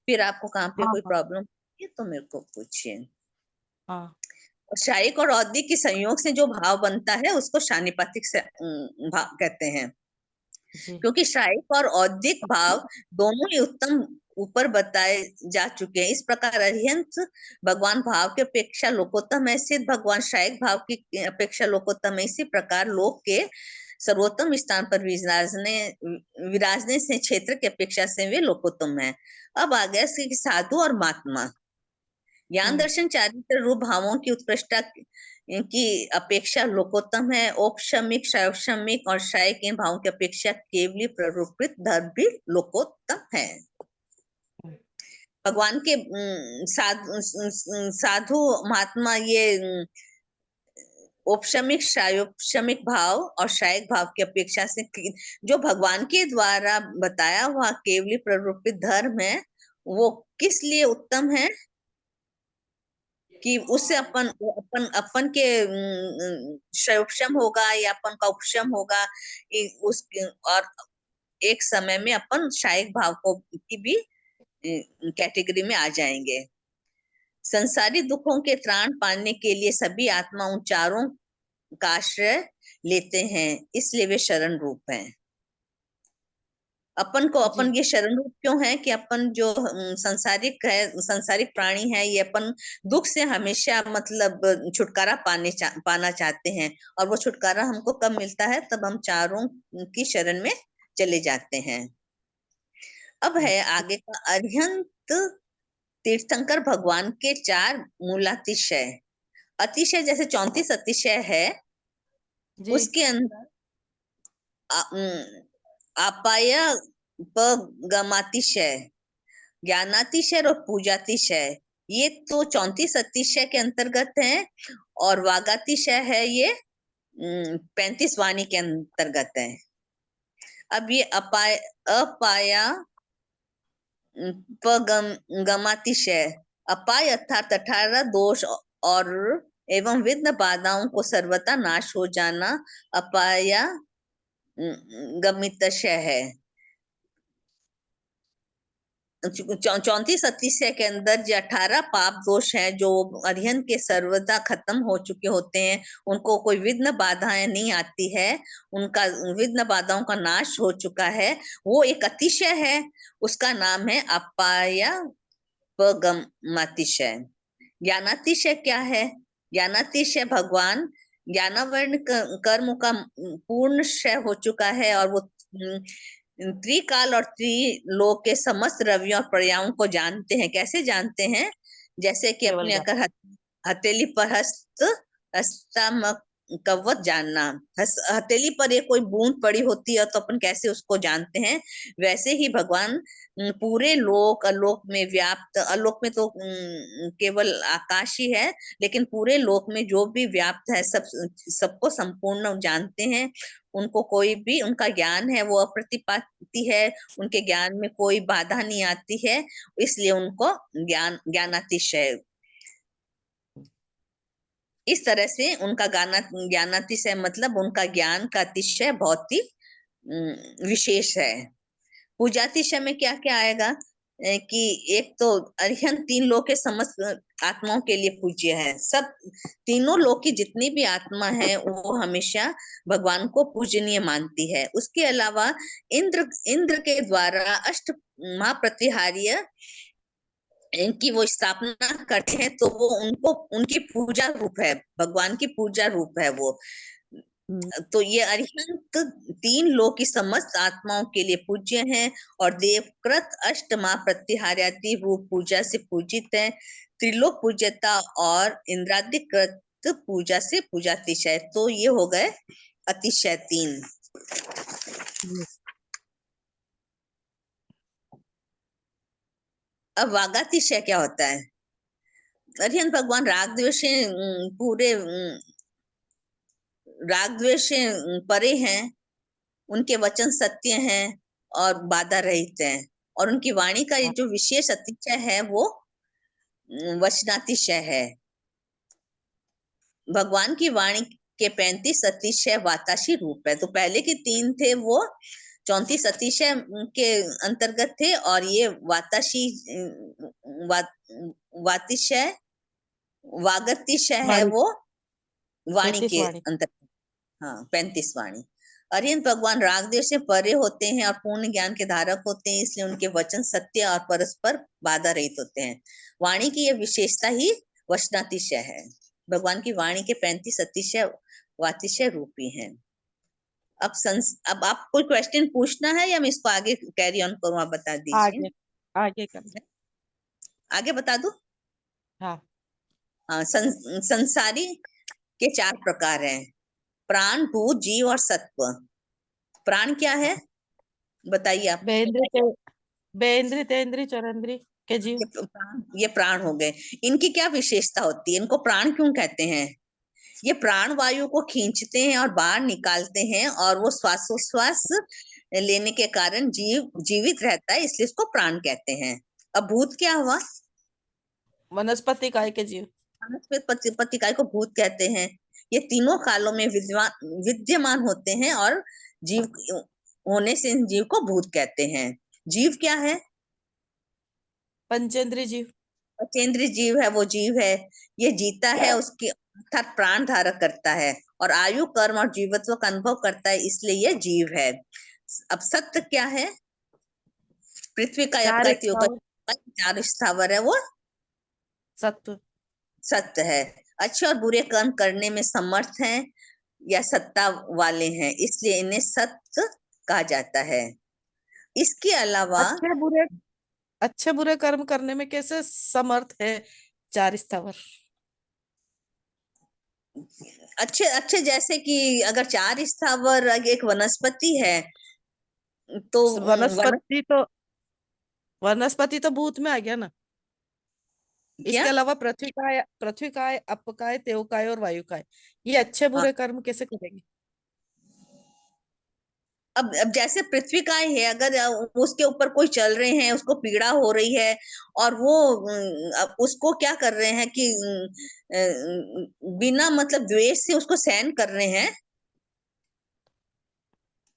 फिर आपको कहाँ पे हाँ कोई हाँ प्रॉब्लम है तो मेरे को पूछिए। हाँ और शायिक और औदिक के संयोग से जो भाव बनता है उसको शानिपातिक से भाव कहते हैं। जी। क्योंकि शायिक और औदिक भाव दोनों ही उत्तम ऊपर बताए जा चुके हैं। इस प्रकार अरिहंत भगवान भाव की अपेक्षा लोकोत्तम है, सिद्ध भगवान शायिक भाव की अपेक्षा लोकोत्तम है। इसी प्रकार लोक के सर्वोत्तम स्थान पर विराजने से क्षेत्र की अपेक्षा से वे लोकोत्तम है। अब आ गया साधु और महात्मा। ज्ञान हम्म दर्शन चारित्र रूप भावों की उत्कृष्टता की अपेक्षा लोकोत्तम है। औपशमिक, शैक्षमिक और शायिक इन भावों की अपेक्षा केवली प्ररूपित धर्म भी लोकोत्तम है। भगवान के साधु महात्मा ये औपशमिक, शायोपशमिक भाव और शायिक भाव की अपेक्षा से जो भगवान के द्वारा बताया हुआ केवली प्ररूपित धर्म है वो किस लिए उत्तम है? कि उससे अपन अपन अपन के क्षयक्षम होगा या अपन का उपशम होगा। उस और एक समय में अपन शायिक भाव को की भी कैटेगरी में आ जाएंगे। संसारी दुखों के त्राण पाने के लिए सभी आत्मा उन चारों का आश्रय लेते हैं, इसलिए वे शरण रूप हैं। अपन को, जी अपन ये शरण रूप क्यों है कि अपन जो संसारिक है, संसारिक प्राणी है, ये अपन दुख से हमेशा मतलब छुटकारा पाना चाहते हैं। और वो छुटकारा हमको कब मिलता है? तब हम चारों की शरण में चले जाते हैं। अब है अच्छा आगे का अरिहंत तीर्थंकर भगवान के 4 मूलातिशय। अतिशय जैसे 34 अतिशय है, जी उसके अंदर अपाय गमातिशय, ज्ञानातिशय और पूजातिशय, ये तो 34 अतिशय के अंतर्गत है। और वागातिशय है ये 35 वाणी के अंतर्गत है। अब ये अपाया गमातिशय, अपाय अर्थात 18 दोष और एवं विघ्न बाधाओं को सर्वथा नाश हो जाना अपाया गमितशय है। 34 अतिशय के अंदर जो 18 पाप दोष हैं, जो अरिहंत के सर्वदा खत्म हो चुके होते हैं, उनको कोई विघ्न बाधाएं नहीं आती है, उनका विघ्न बाधाओं का नाश हो चुका है, वो एक अतिशय है। उसका नाम है अपाया पगमातिशय। ज्ञानातिशय क्या है? ज्ञानातिशय भगवान ज्ञानावर्ण कर्म का पूर्ण क्षय हो चुका है, और वो त्रिकाल और त्रिलोक के समस्त रवियों और पर्यायों को जानते हैं। कैसे जानते हैं? जैसे कि केवल अपने ज्ञान अगर हथेली पर हस्तामक कवच जानना, हथेली पर ये कोई बूंद पड़ी होती है तो अपन कैसे उसको जानते हैं, वैसे ही भगवान पूरे लोक अलोक में व्याप्त, अलोक में तो केवल आकाश ही है, लेकिन पूरे लोक में जो भी व्याप्त है सबको संपूर्ण जानते हैं। उनको कोई भी, उनका ज्ञान है वो अप्रतिपाती है, उनके ज्ञान में कोई बाधा नहीं आती है, इसलिए उनको ज्ञानातिशय। इस तरह से उनका ज्ञानातिशय मतलब उनका ज्ञान का अतिशय बहुत ही विशेष है। पूजातिशय में क्या क्या आएगा? कि एक तो अरिहंत 3 लोक के समस्त आत्माओं के लिए पूज्य है। सब तीनों लोक की जितनी भी आत्मा है वो हमेशा भगवान को पूजनीय मानती है। उसके अलावा इंद्र के द्वारा अष्ट महाप्रतिहार्य इनकी वो स्थापना करते हैं, तो वो उनको उनकी पूजा रूप है, भगवान की पूजा रूप है वो। तो ये अरिहंत 3 लोक की समस्त आत्माओं के लिए पूज्य हैं, और देवकृत अष्टमा प्रत्याहार्यादि रूप पूजा से पूजित है। त्रिलोक पूज्यता और इंद्रादिकृत पूजा से पूजातिशय। तो ये हो गए अतिशय 3। अब वागातिशय क्या होता है? अरिहंत भगवान राग द्वेष से पूरे राग द्वेष से परे हैं, उनके वचन सत्य हैं और बाधा रहित हैं, और उनकी वाणी का ये जो विशेष अतिशय है वो वचनातिशय है। भगवान की वाणी के 35 अतिशय वाताशी रूप है। तो पहले के 3 थे वो 34 अतिशय के अंतर्गत थे, और ये वाताशी वातिशय वागतिशय है वाणी वो वाणी 35 के वाणी अंतर्गत। हाँ, 35 वाणी। अरिहंत भगवान राग देव से परे होते हैं और पूर्ण ज्ञान के धारक होते हैं, इसलिए उनके वचन सत्य और परस्पर बाधा रहित होते हैं। वाणी की यह विशेषता ही वचनातिशय है। भगवान की वाणी के 35 अतिशय वातिशय रूपी हैं। अब आप कोई क्वेश्चन पूछना है या मैं इसको आगे कैरी ऑन करूं? आप बता दीजिए। आगे आगे कर आगे बता दूं? हाँ हाँ, संसारी के 4 प्रकार हैं: प्राण, भूत, जीव और सत्व। प्राण क्या है बताइए आप? बेंद्री तेंद्री चरंद्री के जीव ये प्राण हो गए। इनकी क्या विशेषता होती है? इनको प्राण क्यों कहते हैं? ये प्राण वायु को खींचते हैं और बाहर निकालते हैं, और वो श्वासोश्वास लेने के कारण जीवित रहता है, इसलिए इसको प्राण कहते हैं। अब भूत क्या हुआ? वनस्पति काय के जीव वनस्पति काय को भूत कहते हैं। ये तीनों कालों में विद्यमान होते हैं, और जीव होने से इन जीव को भूत कहते हैं। जीव क्या है? पंचेंद्री जीव पंचेंद्रिय जीव है, वो जीव है, ये जीता है, उसके अर्थात प्राण धारक करता है, और आयु कर्म और जीवत्व का अनुभव करता है, इसलिए ये जीव है। अब सत्य क्या है? पृथ्वी का या चार पृथ्वी का स्थावर, 4 स्थावर है वो सत्व। सत्य है। अच्छे और बुरे कर्म करने में समर्थ हैं या सत्ता वाले हैं, इसलिए इन्हें सत्य कहा जाता है। इसके अलावा अच्छे बुरे, अच्छे बुरे कर्म करने में कैसे समर्थ है चार स्थावर? अच्छे अच्छे जैसे कि अगर 4 स्थावर एक वनस्पति है तो वनस्पति तो, वनस्पति तो भूत में आ गया ना। क्या? इसके अलावा पृथ्वी काय, अप काय, तेव काय और वायु काय, ये अच्छे हाँ, बुरे कर्म कैसे करेंगे? अब जैसे पृथ्वी का है, अगर उसके ऊपर कोई चल रहे हैं, उसको पीड़ा हो रही है और वो अब उसको क्या कर रहे हैं कि बिना मतलब द्वेष से उसको सहन कर रहे हैं।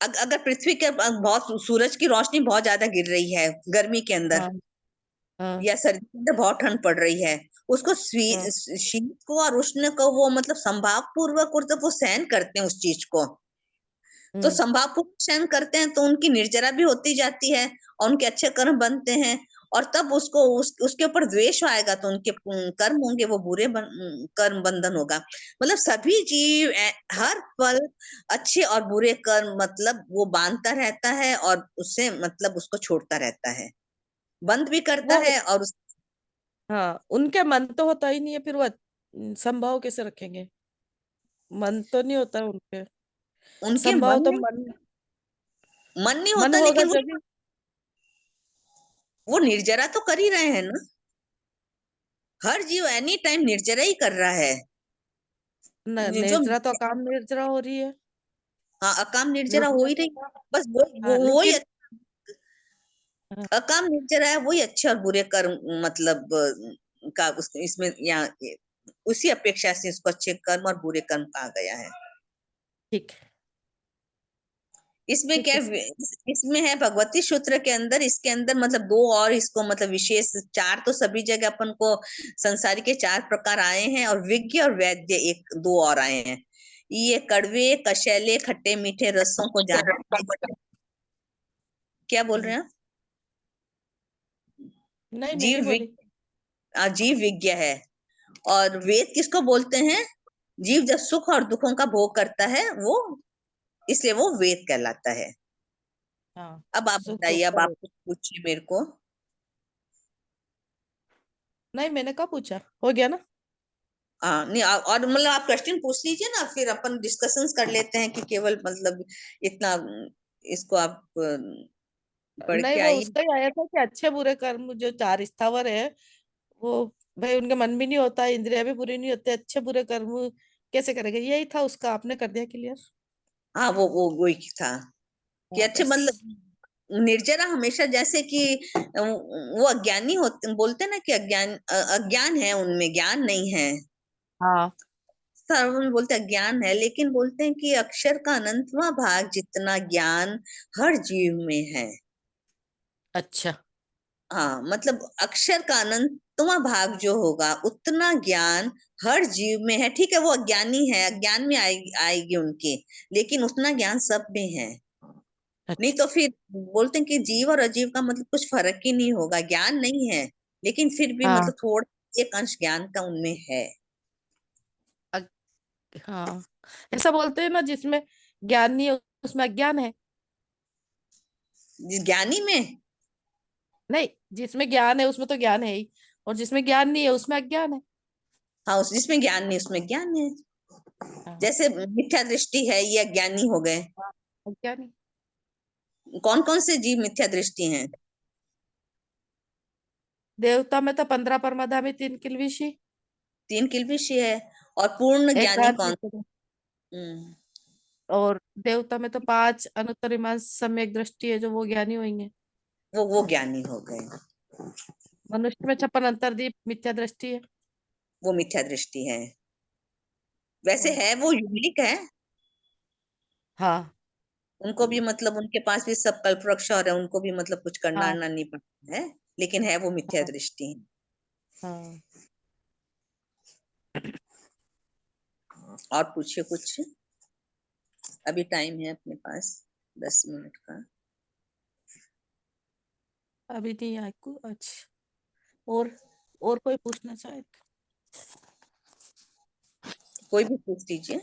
अगर पृथ्वी के बहुत सूरज की रोशनी बहुत ज्यादा गिर रही है गर्मी के अंदर हाँ हाँ या सर्दी के अंदर बहुत ठंड पड़ रही है, उसको हाँ। शीत को और उष्ण को वो मतलब संभाव पूर्वक वो सहन करते हैं उस चीज को। तो हम्म। संभाव पूर्वक सहन करते हैं तो उनकी निर्जरा भी होती जाती है और उनके अच्छे कर्म बनते हैं। और तब उसको उसके ऊपर द्वेष आएगा तो उनके कर्म होंगे वो बुरे कर्म बंधन होगा। मतलब सभी जीव हर पल अच्छे और बुरे कर्म मतलब वो बांधता रहता है और उससे मतलब उसको छोड़ता रहता है, बंद भी करता वो, है और हाँ, उनके मन तो होता ही नहीं है, फिर वो संभाव कैसे रखेंगे? मन तो नहीं होता उनके। उनके संभाव तो मन, मन नहीं मन होता, होगा लेकिन जब। वो निर्जरा तो कर ही रहे हैं ना। हर जीव एनी टाइम निर्जरा ही कर रहा है। जो निर्जरा तो काम निर्जरा हो रही है। हाँ, अकाम निर्जरा हो निर्जरा ही तो रही। काम, बस हाँ, वो ही लेकिन हाँ, अकाम निर्जरा है, वही अच्छे और बुरे कर्म मतलब का इसमें यहाँ उसी अपेक्षा से इसको अच्छे कर्म और बुरे कर्म कहा गया है। ठीक है, इसमें ठीक क्या है सर। इसमें है भगवती सूत्र के अंदर, इसके अंदर मतलब 2 और इसको मतलब विशेष 4 तो सभी जगह अपन को संसार के 4 प्रकार आए हैं और विज्ञ और वैद्य 1 2 और आए हैं। ये कड़वे कशैले खट्टे मीठे रसों को जानते हैं। क्या बोल रहे हम्म, हैं आप? नहीं मैं नहीं जीव बोली। जीव विज्ञ है। और वेद किसको बोलते हैं? जीव जब सुख और दुखों का भोग करता है वो, इसलिए वो वेद कहलाता है। हाँ, अब आप सुख दुख बताइए, अब का आप वेद। कुछ पूछिए मेरे को। नहीं, मैंने कहा पूछा, हो गया ना। हाँ नहीं, और मतलब आप क्वेश्चन पूछ लीजिए ना, फिर अपन डिस्कशंस कर लेते हैं कि केवल मतलब इतना इसको आप पढ़ नहीं, के वो आइए। उसका ही आया था कि अच्छे बुरे कर्म जो चार स्थावर है, वो भाई उनके मन भी नहीं होता, इंद्रिया भी बुरी नहीं होते, अच्छे बुरे कर्म कैसे करेंगे? यही था उसका, आपने कर दिया क्लियर। हाँ, वो वही था कि हाँ अच्छे बस। मतलब निर्जरा हमेशा जैसे कि वो अज्ञानी होते, बोलते हैं ना कि अज्ञान है, उनमें ज्ञान नहीं है। हाँ। सर्वम बोलते हैं ज्ञान है, लेकिन बोलते हैं कि अक्षर का अनंतवां भाग जितना ज्ञान हर जीव में है। अच्छा। हाँ मतलब अक्षर का अनंतवां भाग जो होगा उतना ज्ञान हर जीव में है। ठीक है, वो अज्ञानी है, अज्ञान में आएगी उनके, लेकिन उतना ज्ञान सब में है। नहीं अच्छा। तो फिर बोलते हैं कि जीव और अजीव का मतलब कुछ फर्क ही नहीं होगा, ज्ञान नहीं है लेकिन फिर भी हाँ। मतलब थोड़ा एक अंश ज्ञान का उनमें है। अ- हाँ, ऐसा बोलते हैं ना, जिसमें ज्ञान नहीं है उसमें अज्ञान है। जिस ज्ञानी में, नहीं, जिसमें ज्ञान है उसमें तो ज्ञान है ही, और जिसमें ज्ञान नहीं है उसमें अज्ञान है। हाँ उस जिसमें ज्ञान नहीं उसमें ज्ञान है। हाँ। जैसे मिथ्या दृष्टि है, ये अज्ञानी हो गए। हाँ, अज्ञान ही। कौन कौन से जीव मिथ्या दृष्टि हैं? देवता में तो 15 परमाधामी, 3 किलविशी, 3 किल्बिशी है। और पूर्ण एक ज्ञानी गान कौन? देवता। हम्म, और देवता में तो 5 अनुत्तरीमांस सम्यक दृष्टि है, जो वो ज्ञानी होंगे। वो ज्ञानी हो गए। मनुष्य में 56 अंतर्दीप मिथ्या दृष्टि है। वो मिथ्या दृष्टि है। वैसे हाँ। है वो यूनिक है। हाँ। उनको भी मतलब उनके पास भी सब कल्प वृक्ष और है, उनको भी मतलब कुछ करना हाँ। करना नहीं पड़ता है, लेकिन है वो मिथ्या हाँ। दृष्टि। हाँ। और पूछिए कुछ, अभी टाइम है अपने पास 10 मिनट का। अभी नहीं आया को। अच्छा, और कोई पूछना चाहे तो? कोई भी पूछ लीजिए।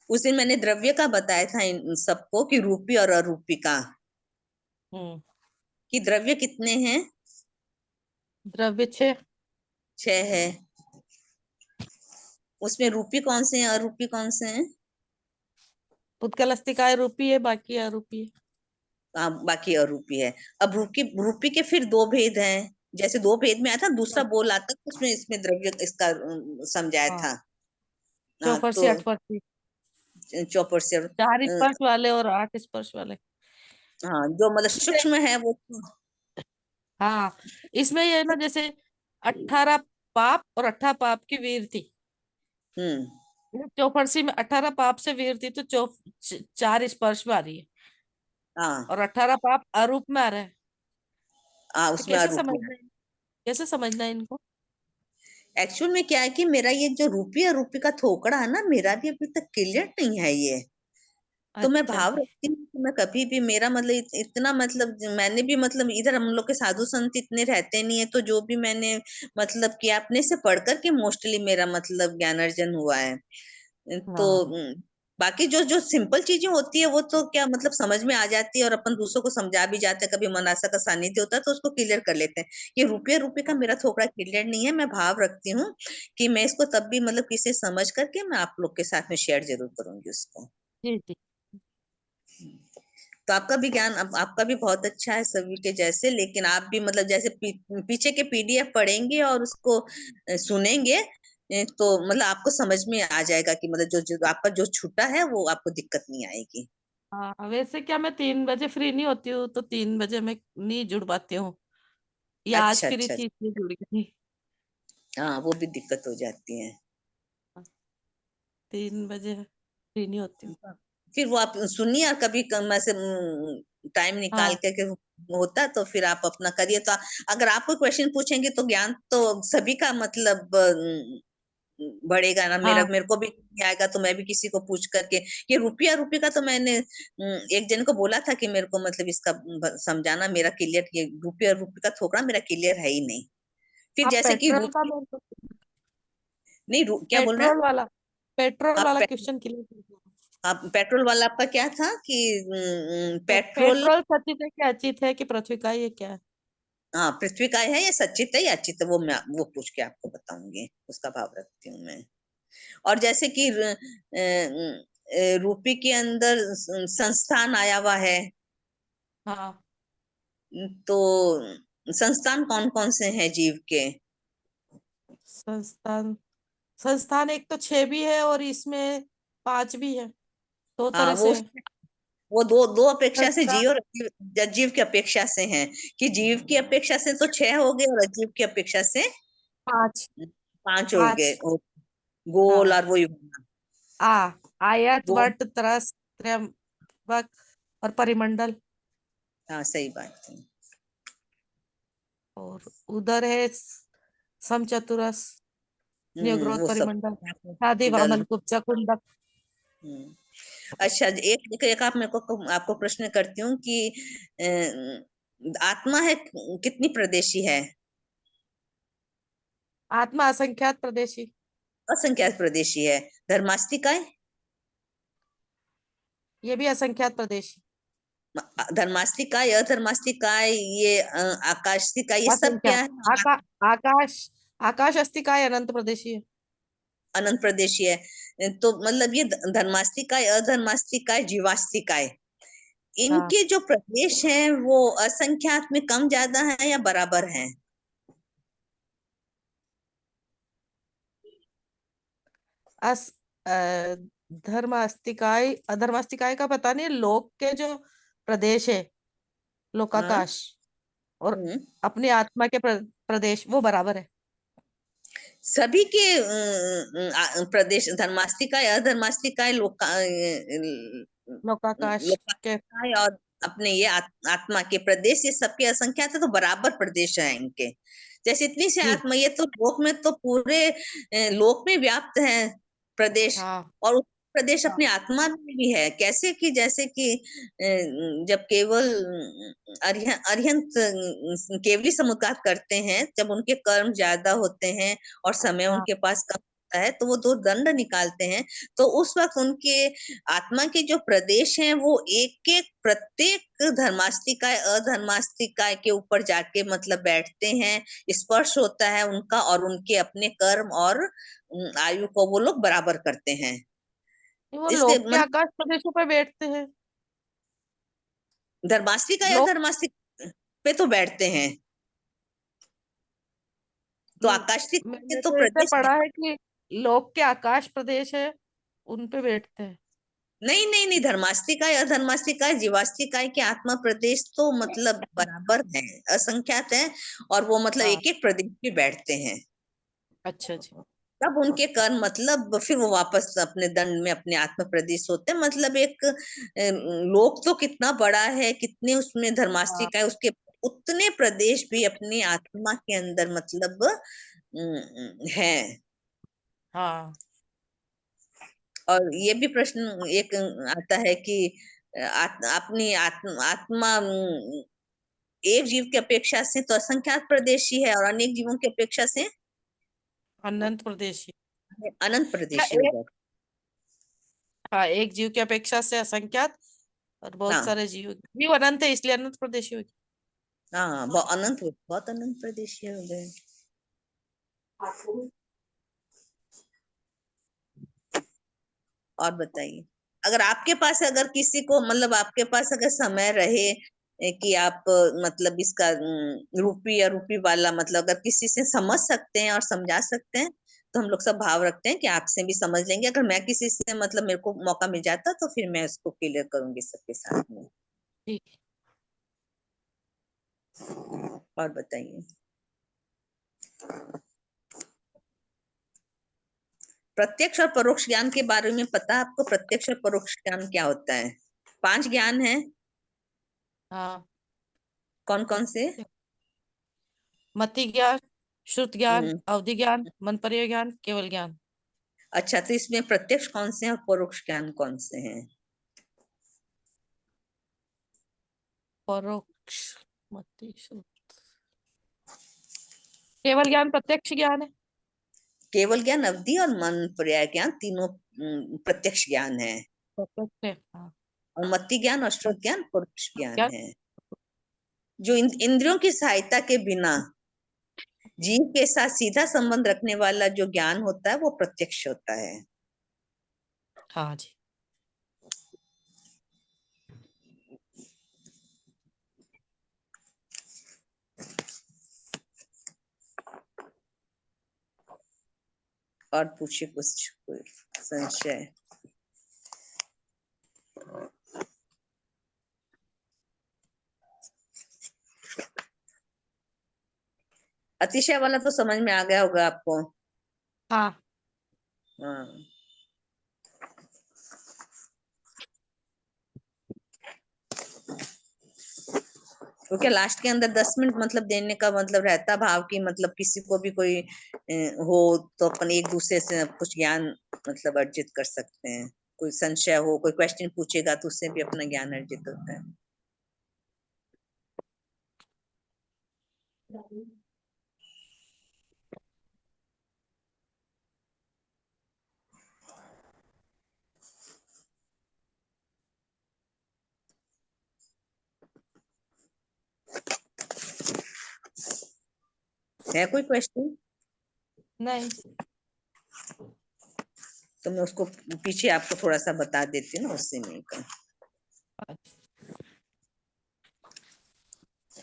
उस दिन मैंने द्रव्य का बताया था इन सबको कि रूपी और अरूपी का, हम्म। कि द्रव्य कितने हैं? द्रव्य 6। 6 है। उसमें रूपी कौन से हैं, अरूपी कौन से हैं? उत्कल अस्तिकाय रूपी है, बाकी अरूपी है। बाकी अरूपी है। अब रूपी रूपी के फिर दो भेद हैं। जैसे दो भेद में आया था, दूसरा बोल आता था, उसमें इसमें द्रव्य इसका समझाया हाँ, था। हाँ, चौफरसी तो 8 फरसी, चौपर से 4 स्पर्श वाले और 8 स्पर्श वाले। हाँ, जो मतलब इसे सूक्ष्म है वो। हाँ, इसमें ये ना, जैसे 18 पाप और 18 पाप की वीर थी। हम्म। चौफरसी में 18 पाप से वीर थी, तो 4 स्पर्श में आ रही है, हाँ। और 18 पाप अरूप में आ रहा है। हाँ, तो उसमें कैसे अरूपी। समझना है, कैसे समझना है इनको? एक्चुअल में क्या है कि मेरा ये जो रूपी अरूपी का थोकड़ा है ना, मेरा भी अभी तक क्लियर नहीं है ये। तो मैं अच्छा। भाव रखती हूँ कि मैं कभी भी मेरा मतलब इतना मतलब मैंने भी मतलब इधर हम लोग के साधु संत इतने रहते नहीं है, तो जो भी मैंने मतलब किया अपने से पढ़ कर के मोस्टली मेरा मतलब ज्ञान अर्जन हुआ है। तो हाँ, बाकी जो जो सिंपल चीजें होती है वो तो क्या मतलब समझ में आ जाती है, और अपन दूसरों को समझा भी जाते हैं। कभी मनासा का सानिध्य होता है तो उसको क्लियर कर लेते हैं। ये रुपये रुपये का मेरा थोड़ा क्लियर नहीं है। मैं भाव रखती हूँ कि मैं इसको तब भी मतलब किसी समझ करके मैं आप लोग के साथ में शेयर जरूर करूंगी उसको। जी जी। तो आपका भी ज्ञान आपका भी बहुत अच्छा है सभी के जैसे, लेकिन आप भी मतलब जैसे पीछे के पीडीएफ पढ़ेंगे और उसको सुनेंगे, तो मतलब आपको समझ में आ जाएगा कि मतलब जो जो आपका जो छूटा है वो आपको दिक्कत नहीं आएगी। हाँ, वैसे क्या मैं 3 बजे फ्री नहीं होती हूँ, तो 3 बजे मैं नहीं जुड़ पाती हूँ, या आज अच्छा फ्री अच्छा। थी इसलिए जुड़ गई। हाँ, वो भी दिक्कत हो जाती है। 3 बजे फ्री नहीं होती हूँ। फिर वो आप सुनिए, और कभी कम ऐसे टाइम निकाल हाँ, के होता तो फिर आप अपना करिए। तो अगर आप कोई क्वेश्चन पूछेंगे तो ज्ञान तो सभी का मतलब बढ़ेगा ना। मेरा हाँ, मेरे को भी नहीं आएगा तो मैं भी किसी को पूछ करके। ये रुपया रुपये का तो मैंने एक जन को बोला था कि मेरे को मतलब इसका समझाना, मेरा क्लियर, ये रुपया रुपये का थोकड़ा मेरा क्लियर है ही नहीं। फिर आप जैसे कि पेट्रोल का मेरे को नहीं क्या बोल रहे हैं पेट्रोल वाला पेट्रोल आप? वाला क्वेश्चन क्लियर कर दो। आप पेट्रोल वाला आपका क्या था कि पेट्रोल? पेट्रोल सचित है कि अचित है, कि पृथ्वी का ही है, क्या है? हाँ, पृथ्वी का है या सचित है या अचित है, वो मैं वो पूछ के आपको बताऊंगी। उसका भाव रखती हूँ मैं। और जैसे कि रूपी के अंदर संस्थान आया हुआ है, हाँ, तो संस्थान कौन कौन से हैं जीव के? संस्थान संस्थान एक तो 6 भी है, और इसमें 5 भी है, 2 हाँ, तरह से है। वो दो दो अपेक्षा से संस्कार जीव और अजीव की अपेक्षा से हैं। कि जीव की अपेक्षा से तो 6 हो गए और अजीव की अपेक्षा से 5। 5 हो गए। 5। गोल हाँ। और वो आ आयत, वो वट, त्रस, त्र्यंबक और परिमंडल। हाँ, सही बात है। और उधर है समचतुरस, न्योग्रोध वो सब परिमंडल, आदि डल। वामन कुब्जा कुंडक। हम्म। अच्छा, एक आप मेरे को आपको प्रश्न करती हूँ कि आत्मा है कितनी प्रदेशी है? आत्मा असंख्यात प्रदेशी। असंख्यात प्रदेशी है। धर्मास्तिकाय? ये भी असंख्यात प्रदेशी। धर्मास्तिकाय, अधर्मास्तिकाय, ये आकाशिकाय, ये सब क्या असंख्यात। है? आकाश आकाश अस्तिकाय अनंत प्रदेशी है। अनंत प्रदेशी है। तो मतलब ये धर्मास्तिकाय, अधर्मास्तिकाय, जीवास्तिकाय, हाँ, इनके जो प्रदेश हैं वो असंख्यात में कम ज्यादा है या बराबर हैं? अस अ, धर्म अस्तिकाय अधर्म अस्तिकाय का पता नहीं, लोक के जो प्रदेश है, हाँ। लोकाकाश, और हम्म। अपनी आत्मा के प्रदेश, वो बराबर है। सभी के प्रदेश धर्मास्तिकाय, अधर्मास्तिकाय, लोकाकाश के। लोकास्तिकाय और अपने ये आत्मा के प्रदेश, ये सबके असंख्यात है तो बराबर प्रदेश है इनके। जैसे इतनी से जी। आत्मा, ये तो लोक में तो पूरे लोक में व्याप्त है प्रदेश। हाँ, और प्रदेश हाँ अपनी आत्मा में भी है। कैसे कि जैसे कि जब केवल अरिहंत केवली समुद्घात करते हैं, जब उनके कर्म ज्यादा होते हैं और समय हाँ उनके पास कम होता है, तो वो दो दंड निकालते हैं। तो उस वक्त उनके आत्मा के जो प्रदेश हैं वो एक एक प्रत्येक धर्मास्तिकाय अधर्मास्तिकाय के ऊपर जाके मतलब बैठते हैं, स्पर्श होता है उनका, और उनके अपने कर्म और आयु को वो लोग बराबर करते हैं। वो इसके लोक के मतलब आकाश प्रदेशों पर बैठते हैं। धर्मास्तिका या लोक धर्मास्तिक पे तो बैठते हैं, तो आकाशिक के मैंने तो तो ऐसा प्रदेश पढ़ा है कि लोक के आकाश प्रदेश है, उन पे बैठते हैं। नहीं नहीं नहीं, धर्मास्तिका या अधर्मास्तिका जीवास्तिका के आत्मा प्रदेश तो मतलब बराबर है, असंख्यात है, और वो मतलब हाँ एक एक प्रदेश पे बैठते हैं। अच्छा जी। तब उनके कर्म मतलब फिर वो वापस अपने दंड में अपने आत्म प्रदेश होते हैं। मतलब एक लोक तो कितना बड़ा है, कितने उसमें हाँ धर्मास्तिका है, उसके उतने प्रदेश भी अपनी आत्मा के अंदर मतलब है। हाँ और ये भी प्रश्न एक आता है कि अपनी आत्मा एक जीव की अपेक्षा से तो असंख्यात प्रदेशी है, और अनेक जीवों की अपेक्षा से अनंत प्रदेशी। अनंत या प्रदेशी हो एक, जाता हाँ एक जीव की अपेक्षा से असंख्यात, और है। बहुत हाँ सारे जीव, जीव अनंत है इसलिए अनंत प्रदेशी होगी। हाँ, बहुत अनंत, बहुत अनंत प्रदेशी हो गए। और बताइए, अगर आपके पास अगर किसी को मतलब आपके पास अगर समय रहे कि आप मतलब इसका रूपी या रूपी वाला मतलब अगर किसी से समझ सकते हैं और समझा सकते हैं, तो हम लोग सब भाव रखते हैं कि आपसे भी समझ लेंगे। अगर मैं किसी से मतलब मेरे को मौका मिल जाता तो फिर मैं उसको क्लियर करूंगी सबके साथ में। ठीक है। और बताइए, प्रत्यक्ष और परोक्ष ज्ञान के बारे में पता है आपको? प्रत्यक्ष और परोक्ष ज्ञान क्या होता है? 5 ज्ञान है। हाँ कौन कौन से? मति ज्ञान, श्रुत ज्ञान, हम्म, अवधि ज्ञान, मनपर्य ज्ञान, केवल ज्ञान। अच्छा, तो इसमें प्रत्यक्ष कौन से हैं और परोक्ष ज्ञान कौन से हैं? परोक्ष, मति, श्रुत, केवल ज्ञान प्रत्यक्ष ज्ञान है। केवल ज्ञान, अवधि और मन पर्याय ज्ञान तीनों प्रत्यक्ष ज्ञान है। प्रत्यक्ष है हाँ। और मति ज्ञान और श्रुत ज्ञान परोक्ष ज्ञान ज्ञान है। जो इंद्रियों की सहायता के बिना जीव के साथ सीधा संबंध रखने वाला जो ज्ञान होता है वो प्रत्यक्ष होता है। हाँ जी। और पूछिए कुछ, कोई संशय? अतिशय वाला तो समझ में आ गया होगा आपको। हाँ हाँ, तो क्या लास्ट के अंदर 10 मिनट मतलब देने का मतलब रहता भाव कि मतलब किसी को भी कोई हो तो अपन एक दूसरे से कुछ ज्ञान मतलब अर्जित कर सकते हैं। कोई संशय हो, कोई क्वेश्चन पूछेगा तो उससे भी अपना ज्ञान अर्जित होता है। है कोई क्वेश्चन? नहीं जी। तो मैं उसको पीछे आपको थोड़ा सा बता देती हूँ ना, उससे में का।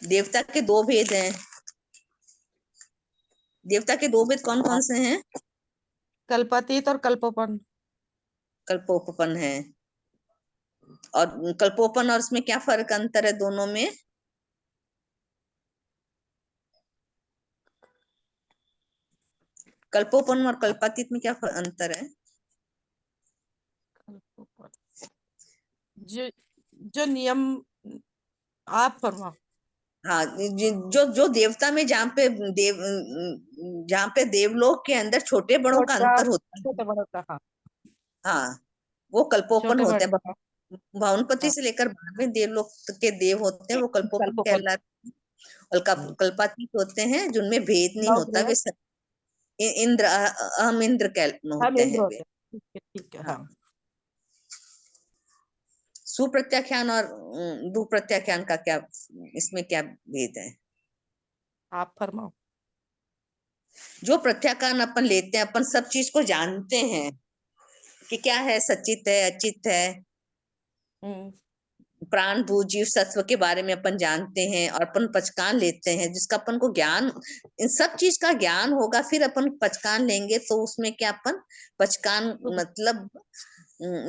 देवता के 2 भेद हैं। देवता के 2 भेद कौन कौन से हैं? कल्पातीत और कल्पोपन। कल्पोपन है। और कल्पोपन और उसमें क्या फर्क अंतर है दोनों में? कल्पोपन और कल्पातीत में क्या अंतर है? कल्पोपन जो जो नियम आप फरमाओ। हाँ, जो जो देवता में जहाँ पे देवलोक के अंदर छोटे बड़ों का छोटा अंतर होता है। छोटे बड़ों का हाँ। हाँ, वो कल्पोपन छोटे होते बड़े। हैं। भानुपति हाँ, से लेकर 12वें देवलोक के देव होते हैं, वो कल्पोपन कल्पोपल कहलाते हैं। और कल्पातीत होते हैं, जिनमें भेद नहीं होता। नवग्रह वे सब इंद्र, हम इंद्र हम होते हैं इंद्र वे। होते हैं। ठीक है हाँ। हाँ। सुप्रत्याख्यान और दुप्रत्याख्यान का क्या, इसमें क्या भेद है? आप फरमाओ। जो प्रत्याख्यान अपन लेते हैं, अपन सब चीज को जानते हैं कि क्या है, सचित है, अचित है, हम्म प्राण भूत जीव सत्व के बारे में अपन जानते हैं, और अपन पचकान लेते हैं जिसका अपन को ज्ञान, इन सब चीज का ज्ञान होगा, फिर अपन पचकान लेंगे। तो उसमें क्या, अपन पचकान मतलब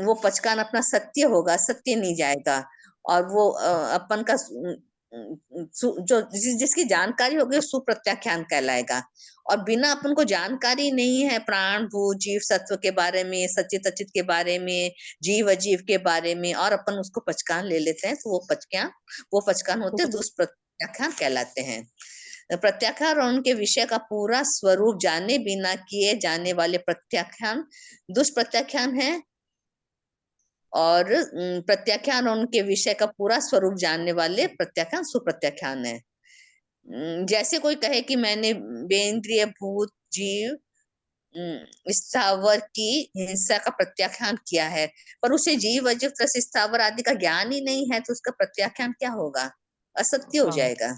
वो पचकान अपना सत्य होगा, सत्य नहीं जाएगा। और वो अपन का जो जिसकी जानकारी होगी वो सुप्रत्याख्यान कहलाएगा। और बिना अपन को जानकारी नहीं है प्राण भूत जीव सत्व के बारे में, सचित अचित के बारे में, जीव अजीव के बारे में, और अपन उसको पचकान ले लेते हैं, तो वो पचकान होते हैं, दुष्प्रत्याख्यान कहलाते हैं। प्रत्याख्यान और उनके विषय का पूरा स्वरूप जाने बिना किए जाने वाले प्रत्याख्यान दुष्प्रत्याख्यान है। और प्रत्याख्यान और उनके विषय का पूरा स्वरूप जानने वाले प्रत्याख्यान सुप्रत्याख्यान है। जैसे कोई कहे कि मैंने बेंद्रिय भूत जीव स्थावर की हिंसा का प्रत्याख्यान किया है, पर उसे जीव अजीव प्लस स्थावर आदि का ज्ञान ही नहीं है, तो उसका प्रत्याख्यान क्या होगा? असत्य हो हाँ जाएगा।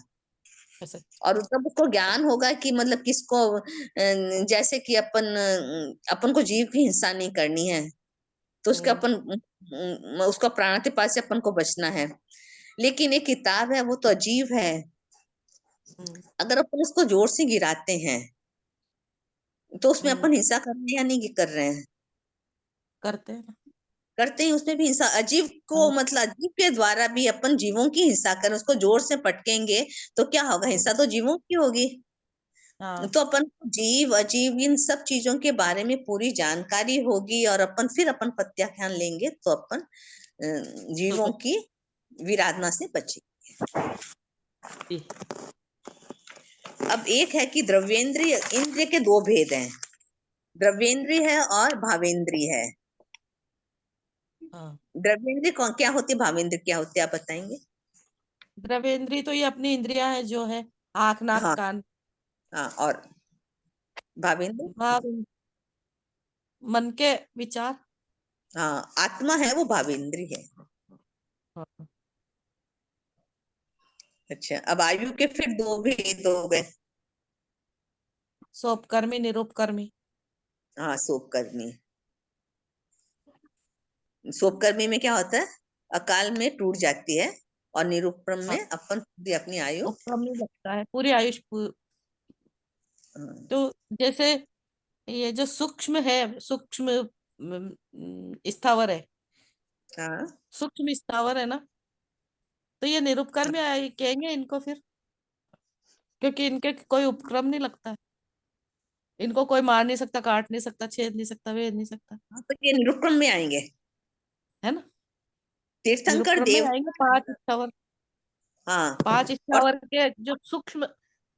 ऐसे। और तब उसको ज्ञान होगा कि मतलब किसको, जैसे कि अपन को जीव की हिंसा नहीं करनी है, तो उसका हम्म अपन उसका प्राणातिपात से अपन को बचना है। लेकिन एक किताब है, वो तो अजीब है। हम्म, अगर अपन उसको जोर से गिराते हैं, तो उसमें हम्म, अपन हिंसा कर रहे हैं या नहीं कर रहे हैं? करते हैं ना। करते हैं, उसमें भी हिंसा। अजीब को हाँ मतलब अजीब के द्वारा भी अपन जीवों की हिंसा करें, उसको जोर से पटकेंगे, तो क्या होगा? हिंसा तो जीवों की होगी। हाँ, तो अपन को जीव अजीव इन सब चीजों के बारे में पूरी जानकारी होगी, और फिर अपन प्रत्याख्यान लेंगे, तो अपन तो जीवों की विराधना से बचे। बच्ची। अब एक है कि द्रव्येंद्रिय इंद्रिय के दो भेद हैं, द्रव्येंद्रिय है और भावेंद्रिय है। हाँ, द्रव्येंद्रिय कौन क्या होती है, भावेंद्रिय क्या होती है, आप बताएंगे? द्रव्येंद्रिय तो ये अपनी इंद्रियां है जो है, आंख नाक हाँ। कान। हाँ, और भावेंद्र? भाव मन के विचार। हाँ, आत्मा है वो भावेंद्री है। हाँ, अच्छा, अब आयु के फिर दो भेद हो गए। सोपकर्मी निरूपकर्मी। हाँ, सोपकर्मी। सोपकर्मी में क्या होता है? अकाल में टूट जाती है, और निरुपम हाँ, में अपन पूरी अपनी आयु। उपक्रम लगता है पूरी आयुष हाँ। तो जैसे ये जो सूक्ष्म है, सूक्ष्म स्थावर है, हाँ, सूक्ष्म स्थावर है ना, तो ये निरुपकर्मी कहेंगे इनको फिर, क्योंकि इनके कोई उपक्रम नहीं लगता है। इनको कोई मार नहीं सकता, काट नहीं सकता, छेद नहीं सकता, वेद नहीं सकता, तो ये निरुपम में आएंगे। है ना। तीर्थंकर निरुपक्रम में देव। आएंगे पांच स्थावर। हाँ। पांच और स्थावर के जो सूक्ष्म,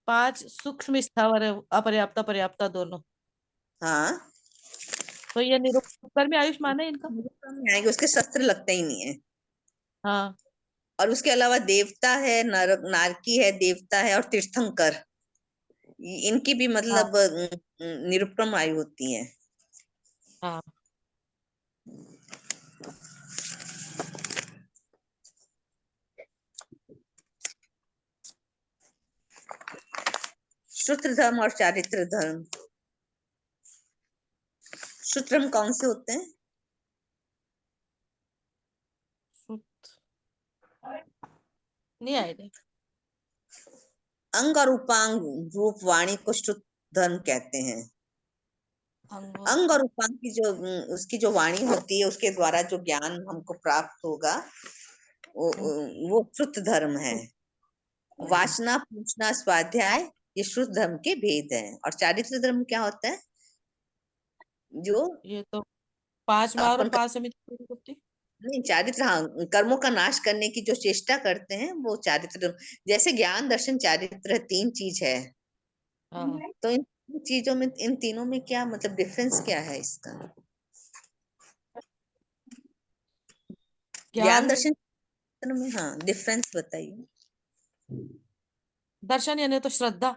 पांच सूक्ष्म स्थावर है, अपर्याप्त पर्याप्त दोनों। हाँ, तो ये निरुपकर्मी आयुष्मान है इनका। निरुपम में आएंगे, उसके शस्त्र लगते ही नहीं है। हाँ और उसके अलावा देवता है, नारकी है, देवता है, और तीर्थंकर, इनकी भी हाँ मतलब निरुपम आयु होती है। हाँ। सूत्र धर्म और चारित्र धर्म। सूत्रम कौन से होते हैं? शुद्ध नहीं आए। अंग और उपांग रूप वाणी को श्रुत धर्म कहते हैं। अंगूर अंग और उपांग की जो उसकी जो वाणी होती है, उसके द्वारा जो ज्ञान हमको प्राप्त होगा, वो वो श्रुत धर्म है। वासना पूछना स्वाध्याय, ये श्रुत धर्म के भेद हैं। और चारित्र धर्म क्या होता है? जो ये तो पांच माह और अपन पांच समिति पूरी होती। नहीं, चारित्र, हाँ, कर्मों का नाश करने की जो चेष्टा करते हैं, वो चारित्र। जैसे ज्ञान दर्शन चारित्र तीन चीज है। हाँ तो इन चीजों में, इन तीनों में क्या मतलब डिफरेंस क्या है इसका? ज्ञान ज्ञान दर्शन में, हाँ डिफरेंस बताइए। दर्शन यानी तो श्रद्धा।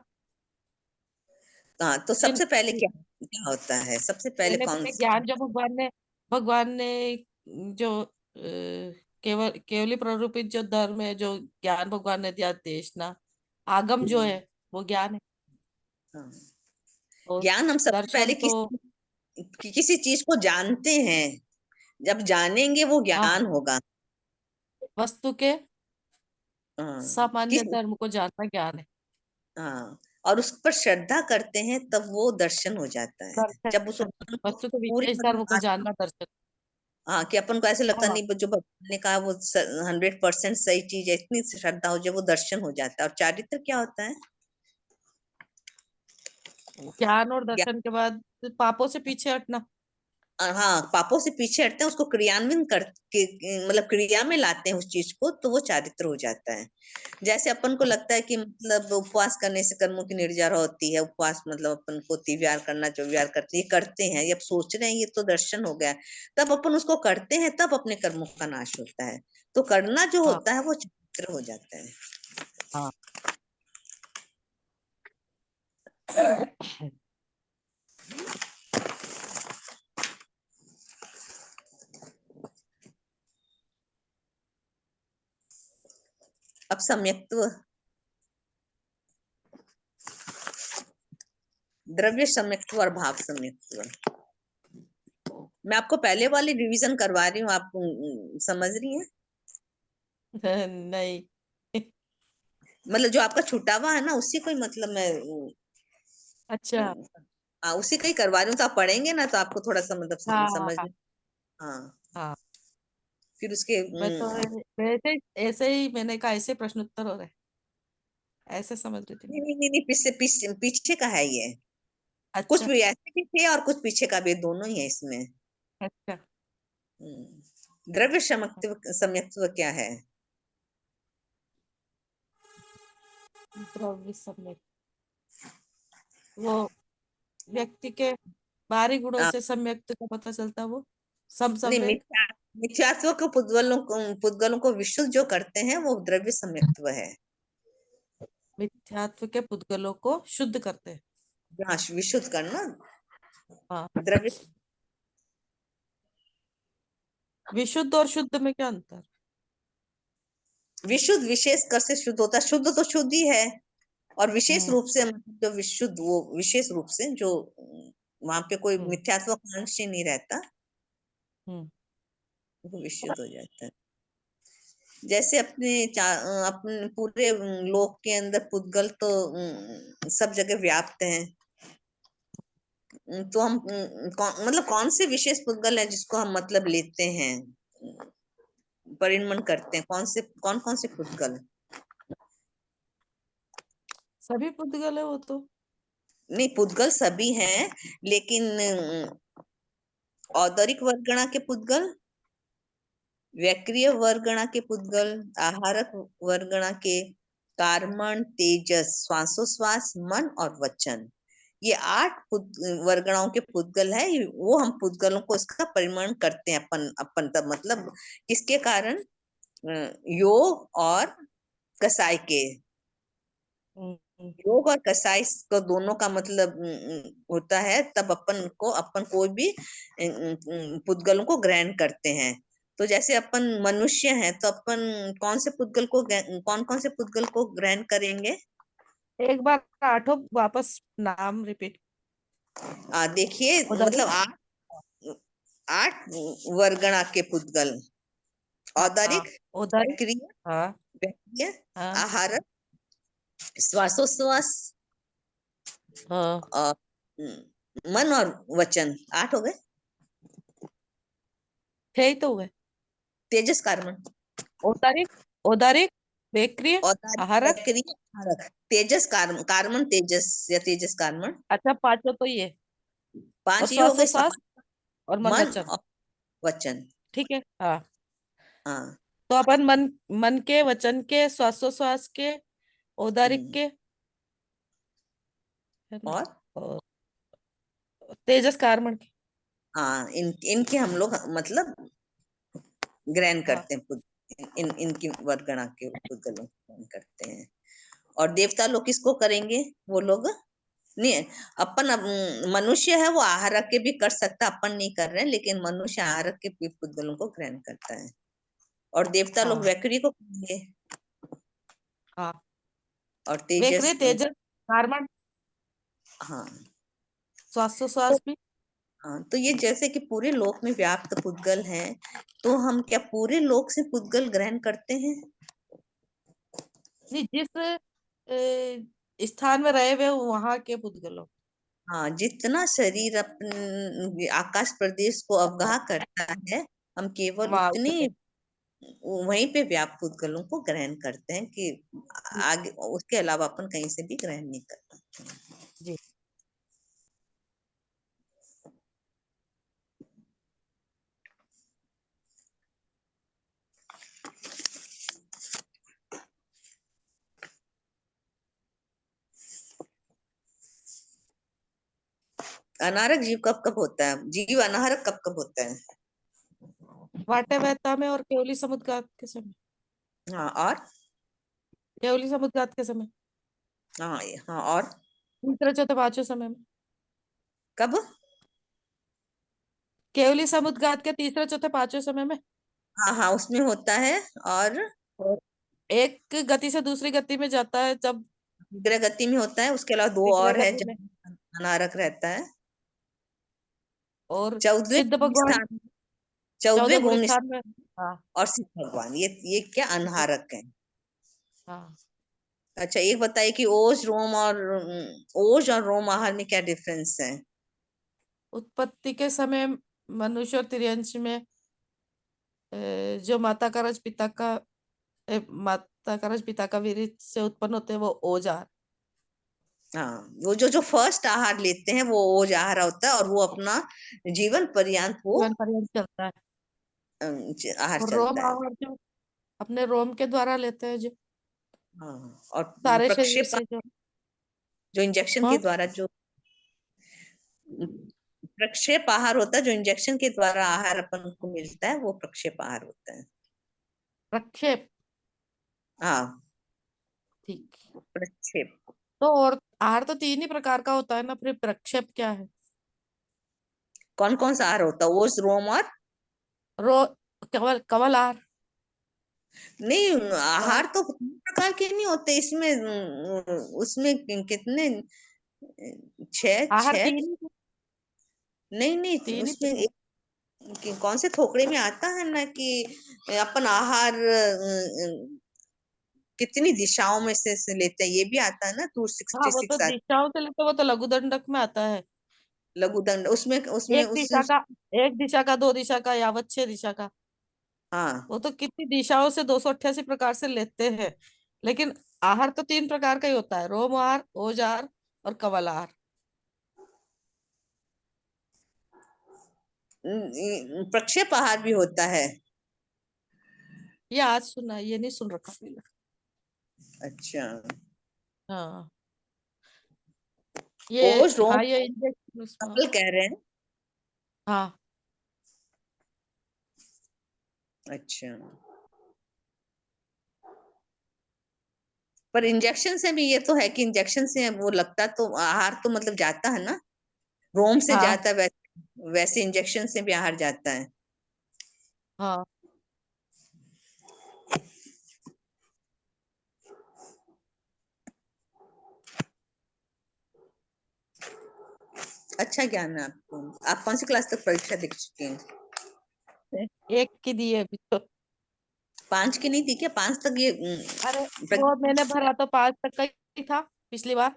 हाँ तो जिन सबसे पहले क्या क्या होता है, सबसे पहले पहले कौन पहले सा? ज्ञान जो भगवान ने जो केवली प्ररूपित जो धर्म है, जो ज्ञान भगवान ने दिया, देशना आगम जो है वो ज्ञान है। हाँ, और ज्ञान हम सबसे दर्शन पहले तो किसी चीज को जानते हैं, जब जानेंगे वो हाँ, ज्ञान होगा। वस्तु के हाँ सामान्य किस, धर्म को जानना ज्ञान है। हाँ और उस पर श्रद्धा करते हैं तब वो दर्शन हो जाता है। जब उसको दर्शन, वस्तु के पूरी विशेष धर्म मतलब को जानना दर्शन। हाँ कि अपन को ऐसे लगता हाँ, नहीं, जो भगवान ने कहा वो 100% सही चीज है, इतनी श्रद्धा हो जाए वो दर्शन हो जाता है। और चारित्र क्या होता है? ज्ञान और दर्शन के बाद पापों से पीछे हटना। हाँ पापों से पीछे हटते हैं, उसको क्रियान्वित करके मतलब क्रिया में लाते हैं उस चीज को, तो वो चारित्र हो जाता है। जैसे अपन को लगता है कि मतलब उपवास करने से कर्मों की निर्जरा होती है, उपवास मतलब अपन को तिव्यार करना, चौव्यार करते ये करते हैं, ये अब सोच रहे हैं ये तो दर्शन हो गया, तब अपन उसको करते हैं, तब अपने कर्मों का नाश होता है। तो करना जो हाँ होता है वो चारित्र हो जाता है। हाँ। अब सम्यक्त्व, द्रव्य सम्यक्त्व और भाव सम्यक्त्व। मैं आपको पहले वाली रिवीजन करवा रही हूँ, आप समझ रही हैं? नहीं। मतलब जो आपका छूटा हुआ है ना, उसी को ही मतलब मैं अच्छा। उसी का ही करवा रही हूँ, तो आप पढ़ेंगे ना तो आपको थोड़ा सा मतलब हाँ समझ हाँ में। हाँ हाँ। फिर उसके मैं तो वैसे ऐसे ही मैंने कहा, ऐसे प्रश्न उत्तर हो रहे, ऐसे समझ रही थी नहीं मैं। नहीं नहीं नहीं, पीछे पीछे पीछे का है ये। कुछ अच्छा भी ऐसे भी थे और कुछ पीछे का भी, दोनों ही है इसमें। अच्छा। द्रव्य सम्यक्त्व सम्यक्त्व क्या है? द्रव्य सम्यक, वो व्यक्ति के बाहरी गुणों आ, से सम्यक्त का पता चलता है, वो सम नहीं सम्यक। मिथ्यात्व को पुद्गलों को विशुद्ध जो करते हैं वो द्रव्य सम्यक्त्व है। मिथ्यात्व के पुद्गलों को शुद्ध करते हैं। हाँ विशुद्ध करना हाँ। द्रव्य। विशुद्ध और शुद्ध में क्या अंतर? विशुद्ध विशेष कर से शुद्ध होता है, शुद्ध तो शुद्ध ही है, और विशेष हम्म रूप से मतलब जो विशुद्ध, वो विशेष रूप से जो वहां पे कोई हम्म मिथ्यात्व का अंश ही नहीं रहता, हम्म। वो विशुद्ध हो जाता है। जैसे अपने पूरे लोक के अंदर पुद्गल तो सब जगह व्याप्त हैं। तो हम मतलब कौन से विशेष पुद्गल है जिसको हम मतलब लेते हैं, परिणमन करते हैं, कौन कौन से पुद्गल? सभी पुद्गल है वो तो। नहीं पुद्गल सभी हैं, लेकिन औदरिक वर्गणा के पुद्गल, वैक्रिय वर्गणा के पुद्गल, आहारक वर्गणा के कार्मण, तेजस, श्वासोश्वास, मन और वचन, ये 8 वर्गणाओं के पुद्गल है। वो हम पुद्गलों को इसका परिमाण करते हैं अपन अपन तब मतलब किसके कारण? योग और कसाई के। हम्म। योग और कसाई को दोनों का मतलब होता है, तब अपन कोई भी पुद्गलों को ग्रहण करते हैं। तो जैसे अपन मनुष्य हैं तो अपन कौन कौन से पुद्गल को ग्रहण करेंगे? एक बार आठों वापस नाम रिपीट। देखिए उदाहरण। मतलब 8 वर्गणा के पुद्गल: हाँ। औदरिक, उदाहरण। वैक्रिय, हाँ वैक्रिय, हाँ आहारक, श्वासोश्वास हाँ। और मन और वचन, 8 हो गए। थे ही तो हुए। तेजस कार्बन, औदारिक, औदारिक, बेक्रिय, औदारिक, आहारक। वैक्रिय, आहारक, तेजस कार्बन तेजस या तेजस कार्बन, अच्छा, पांचों तो ये। और 5 ये हो गए, श्वासोश्वास और मन मन वचन। और वचन। ठीक है हाँ। हाँ तो अपन मन, मन के, वचन के, श्वासोश्वास के, औदारिक हम्म, के, है ना, और और तेजस कार्बन के। हाँ इनके हम लोग मतलब ग्रहण हाँ करते हैं इनकी वर्गणा के पुद्गलों को ग्रहण करते हैं। और देवता लोग किसको करेंगे? वो लोग नहीं, अपन मनुष्य है वो आहारक के भी कर सकता, अपन नहीं कर रहे हैं, लेकिन मनुष्य आहारक के भी पुद्गलों को ग्रहण करता है। और देवता लोग हाँ वैखरी को करेंगे। हाँ और वेकरे तेजस तेजस कार्बन हाँ। तो श्वासोश्वास भी। हाँ, तो ये जैसे कि पूरे लोक में व्याप्त पुद्गल हैं, तो हम क्या पूरे लोक से पुद्गल ग्रहण करते हैं? नहीं, जिस स्थान में रहे हुए वहां के पुद्गलों। हाँ, जितना शरीर अपन आकाश प्रदेश को अवगाह करता है, हम केवल वहां उतनी वहीं पे व्याप्त पुद्गलों को ग्रहण करते हैं कि आगे उसके अलावा अपन कहीं से भी ग्रहण नहीं कर पाते। जी। अनारक जीव कब कब होता है? जीव अनारक कब कब होता है? वाटे वहता में और केवली समुद्रघात के समय। हाँ, और केवली समुद्रघात के समय। हाँ हाँ, और तीसरे चौथे पांचवें समय में। कब? केवली समुद्रघात के तीसरे चौथे पांचवें समय में। हाँ हाँ, उसमें होता है। और और एक गति से दूसरी गति में जाता है जब विग्रह गति में होता है। उसके अलावा दो विग्रह और है गति में। जब अनारक रहता है। और 14वें सिद्ध भूमि भगवान स्थान, 14वें 14 गुण भूमि स्थान में। स्थान हाँ और सिद्ध भगवान, ये क्या अनारक है? हाँ। अच्छा, एक बताइए कि ओज रोम और ओज और रोम आहार में क्या डिफरेंस है? उत्पत्ति के समय मनुष्य और तिर्यंश में जो माता का रज पिता का माता का रज पिता का वीर्य से उत्पन्न होते हैं वो ओजार। हाँ, वो जो जो फर्स्ट आहार लेते हैं वो ओज आहार होता है, और वो अपना जीवन पर्यंत वो जीवन पर्यंत चलता है। आहार और रोम चलता है। आहार जो अपने रोम के द्वारा लेते हैं जो हाँ, और सारे शरीर प्रक्षेप से जो। जो इंजेक्शन के हाँ द्वारा जो प्रक्षेप आहार होता है, जो इंजेक्शन के द्वारा आहार अपन को मिलता है, वो प्रक्षेप आहार होता है। प्रक्षेप। हाँ, ठीक। प्रक्षेप। तो और आहार तो तीन ही प्रकार का होता है ना, फिर प्रक्षेप क्या है? कौन कौन सा आहार होता है? ओज रोम और रो कवल कवल आहार। नहीं, कवल आहार तो तीन प्रकार के नहीं होते इसमें। उसमें कितने? छह आहार छह? तीन ही। नहीं नहीं, तीन ही उसमें तो है। कौन से थोकड़े में आता है ना कि अपन आहार कितनी दिशाओं में से लेते हैं, ये भी आता है ना, टू हाँ सिक्सटी वो तो सिक्स दिशाओं से लेते, वो तो लघुदंडक में आता है। लघुदंड, उसमें उसमें एक उस दिशा का, एक दिशा का, दो दिशा का, यावत 6 दिशा का। हाँ। वो तो कितनी दिशाओं से 288 प्रकार से लेते हैं। लेकिन आहार तो तीन प्रकार का ही होता है, रोम आहार, ओज आहार और कवल आहार। प्रक्षेप आहार भी होता है। ये आज सुना है, ये नहीं सुन रखा पहले। अच्छा, हाँ ये। ओज रोम हाँ ये इंजेक्शन उसमें। कपल कह रहे हैं। हाँ अच्छा, पर इंजेक्शन से भी ये तो है कि इंजेक्शन से वो लगता तो आहार तो मतलब जाता है ना, रोम से हाँ जाता है, वैसे वैसे इंजेक्शन से भी आहार जाता है। हाँ। अच्छा ज्ञान है आपको। आप कौन सी क्लास तक परीक्षा दे चुके हैं? एक की दी है अभी तो। 5 की नहीं थी क्या? 5 तक ये अरे वो मैंने भरा तो 5 तक का ही था पिछली बार।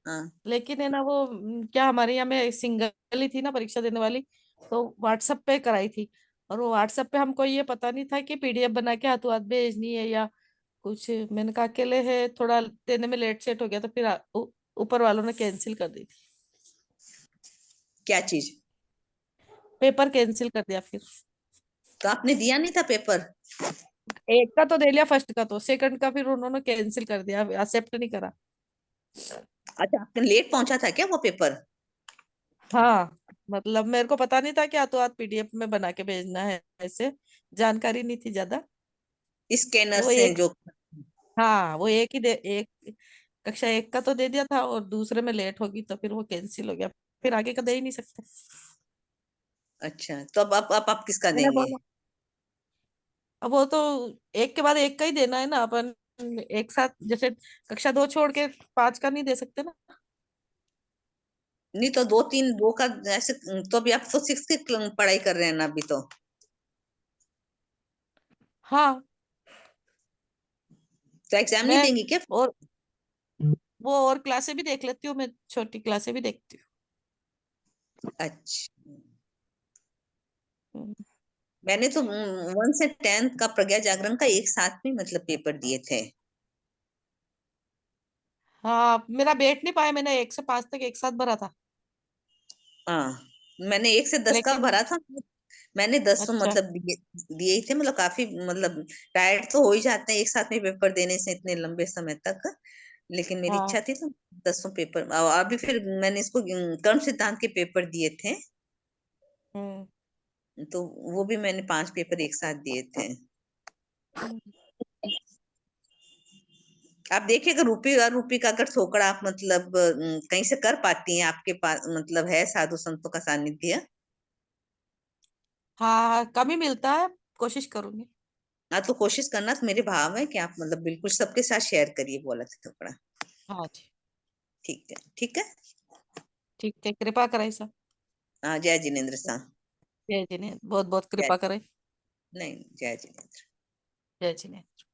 हाँ। लेकिन है ना वो क्या हमारे यहाँ में सिंगल ही थी ना परीक्षा देने वाली, तो व्हाट्सएप पे कराई थी। और वो व्हाट्सएप पे हमको ये पता नहीं था कि पीडीएफ बना के हाथों हाथ भेजनी है या कुछ। मैंने कहा अकेले है, थोड़ा देने में लेट सेट हो गया तो फिर ऊपर वालों ने कैंसिल कर दी थी। क्या चीज? पेपर कैंसिल कर दिया फिर। तो आपने दिया नहीं था पेपर? एक का तो दे लिया, फर्स्ट का, तो सेकंड का फिर उन्होंने कैंसिल कर दिया, एक्सेप्ट नहीं करा। अच्छा, आपने लेट पहुंचा था क्या वो पेपर? हाँ मतलब मेरे को पता नहीं था कि हाथों हाथ पीडीएफ में बना के भेजना है, ऐसे जानकारी नहीं थी ज्यादा। स्कैनर तो वो से एक, जो। हाँ वो एक कक्षा एक का तो दे दिया था, और दूसरे में लेट होगी तो फिर वो कैंसिल हो गया, फिर आगे का दे ही नहीं सकते। अच्छा, तो अब आप किसका मैंने देंगे? बोला अब वो तो एक के बाद एक का ही देना है ना अपन, एक साथ जैसे कक्षा दो छोड़ के पांच का नहीं दे सकते ना। नहीं तो दो तीन दो का ऐसे, तो अभी आप तो सिक्स की पढ़ाई कर रहे हैं ना अभी तो। हाँ तो एग्जाम नहीं मैं देंगी क्या? और वो और क्लासें भी देख लेती हूँ, मैं छोटी क्लासें भी देखती अच्छा, हूँ। मैंने तो 1 से 10 का प्रज्ञा जागरण का एक साथ में मतलब पेपर दिए थे। हाँ मेरा बैठ नहीं पाया, मैंने एक से पांच तक एक साथ भरा था। हाँ, मैंने 1 से 10 का लेकिन भरा था। मैंने 10 अच्छा, मतलब दिए दिए ही थे, मतलब काफी मतलब टायर्ड तो हो ही जाते हैं एक साथ में पेपर देने से इतने लंबे समय तक। लेकिन मेरी हाँ। इच्छा थी तो 10 पेपर, और अभी फिर मैंने इसको कर्म सिद्धांत के पेपर दिए थे। हम्म तो वो भी मैंने 5 पेपर एक साथ दिए थे। हम्म। आप देखिए, अगर रूपी का अगर ठोकर आप मतलब कहीं से कर पाती हैं, आपके पास मतलब है साधु संतों का सानिध्य। हाँ कम ही मिलता है, कोशिश करूंगी। हाँ, तो कोशिश करना, तो मेरे भाव है कि आप मतलब बिल्कुल सबके साथ शेयर करिए बोला था ठोकरा। हाँ जी, ठीक है, ठीक है। ठीक है, कृपा करे सब। हाँ, जय जिनेन्द्र सा। जय जिनेन्द्र, बहुत बहुत जय, कृपा करे। नहीं, जय जिनेन्द्र। जय जिनेन्द्र।